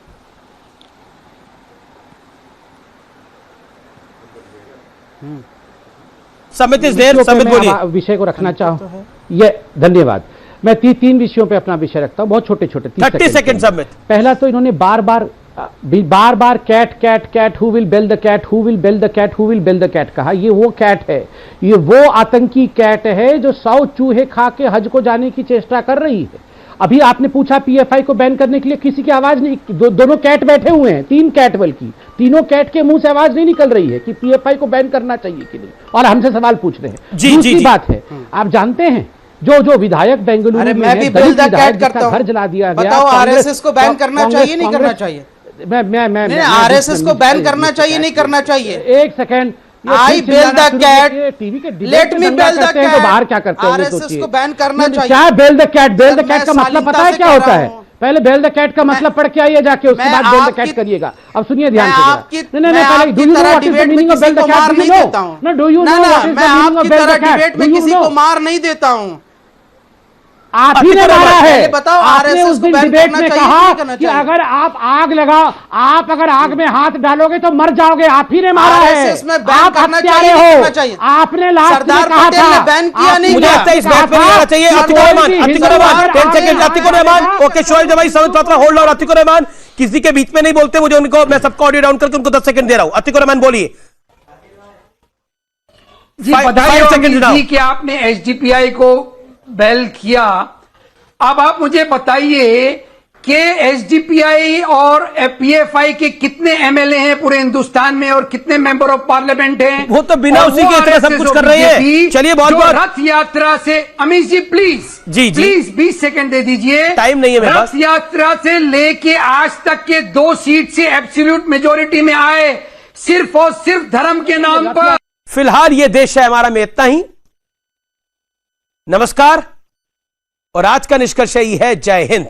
समित इज देयर। समित बोलिए। विषय को रखना चाहूँ, ये धन्यवाद। मैं 3 विषयों पे अपना विषय रखता हूँ, बहुत छोटे छोटे। 30 सेकंड समित। पहला तो इन्होंने बार बार cat, who will bell the cat, who will bell the cat, who will bell the cat कहा। ये वो कैट है, ये वो आतंकी कैट है जो 100 चूहे खा के हज को जाने की चेष्टा कर रही है। अभी आपने पूछा पीएफआई को बैन करने के लिए, किसी की आवाज नहीं, दोनों कैट बैठे हुए हैं, 3 कैट, बल्कि तीनों कैट के मुंह से आवाज नहीं निकल रही है कि पीएफआई को बैन करना चाहिए कि नहीं, और हमसे सवाल पूछ रहे हैं। दूसरी बात है, आप जानते हैं जो विधायक बेंगलुरु में मैं भी बेल द कैट करता हूं, घर जला दिया गया। बताओ, आरएसएस को बैन करना चाहिए नहीं करना चाहिए? मैं आरएसएस को बैन करना चाहिए नहीं करना चाहिए? एक second, I bell the cat, TV के let me bell the cat. तो बाहर क्या करते हैं? आरएसएस को बैन करना चाहिए। क्या bell the cat? Bell the cat का मतलब पता है क्या होता है? पहले बेल द कैट का मतलब पढ़ के आइए जाके, उसके बाद बेल द कैट करिएगा। अब सुनिए ध्यान से। नहीं, पहले do you know what is the meaning of bell the cat? Do you know? No, do you know what is the meaning of bell the cat? मैं किसी को मार नहीं देता हूं। आप ही ने मारा है। पहले बताओ, आपने RSS उस को दिन बैन डिबेट करना में चाहिए कहा कि नहीं करना कि चाहिए? अगर आप आग लगाओ, आप अगर आग में हाथ डालोगे तो मर जाओगे। आप ही ने मारा है। RSS में बैन आप करना हत्यारे चाहिए, नहीं करना हो। चाहिए? आपने लास्ट में सरदार कहा पटेल था, ने बैन किया, नहीं मुझे किया? लगता है इस बैच में नहीं आना चाहिए। Atiqur Rahman, 10 second, Atiqur Rahman. Okay Shoel Jawai, Samit Patra, hold on. Atiqur Rahman किसी के बीच में नहीं बोलते, मुझे उनको, मैं सबको ऑडियो डाउन करके उनको 10 सेकंड दे रहा हूं। अतिकुर रहमान बोलिए जी। 5 बधाई हो सेकंड अमित जी कि आपने एसडीपीआई को बैल किया। अब आप मुझे बताइए कि एसडीपीआई और पीएफआई के कितने एमएलए हैं पूरे हिंदुस्तान में और कितने मेंबर ऑफ पार्लियामेंट हैं? वो तो बिना और उसी के वो इतना सब RSS कुछ कर रही है। BJP चलिए, बहुत जो बहुत रथ यात्रा से, अमित जी प्लीज जी, जी। प्लीज 20 सेकंड दे दीजिए। टाइम नहीं है मेरे पास। रथ यात्रा से लेके आज तक के 2 सीट से एब्सोल्यूट मेजोरिटी में आए, सिर्फ और सिर्फ धर्म के नाम पर। फिलहाल ये देश है हमारा में इतना ही। नमस्कार, और आज का निष्कर्ष यही है, जय हिंद।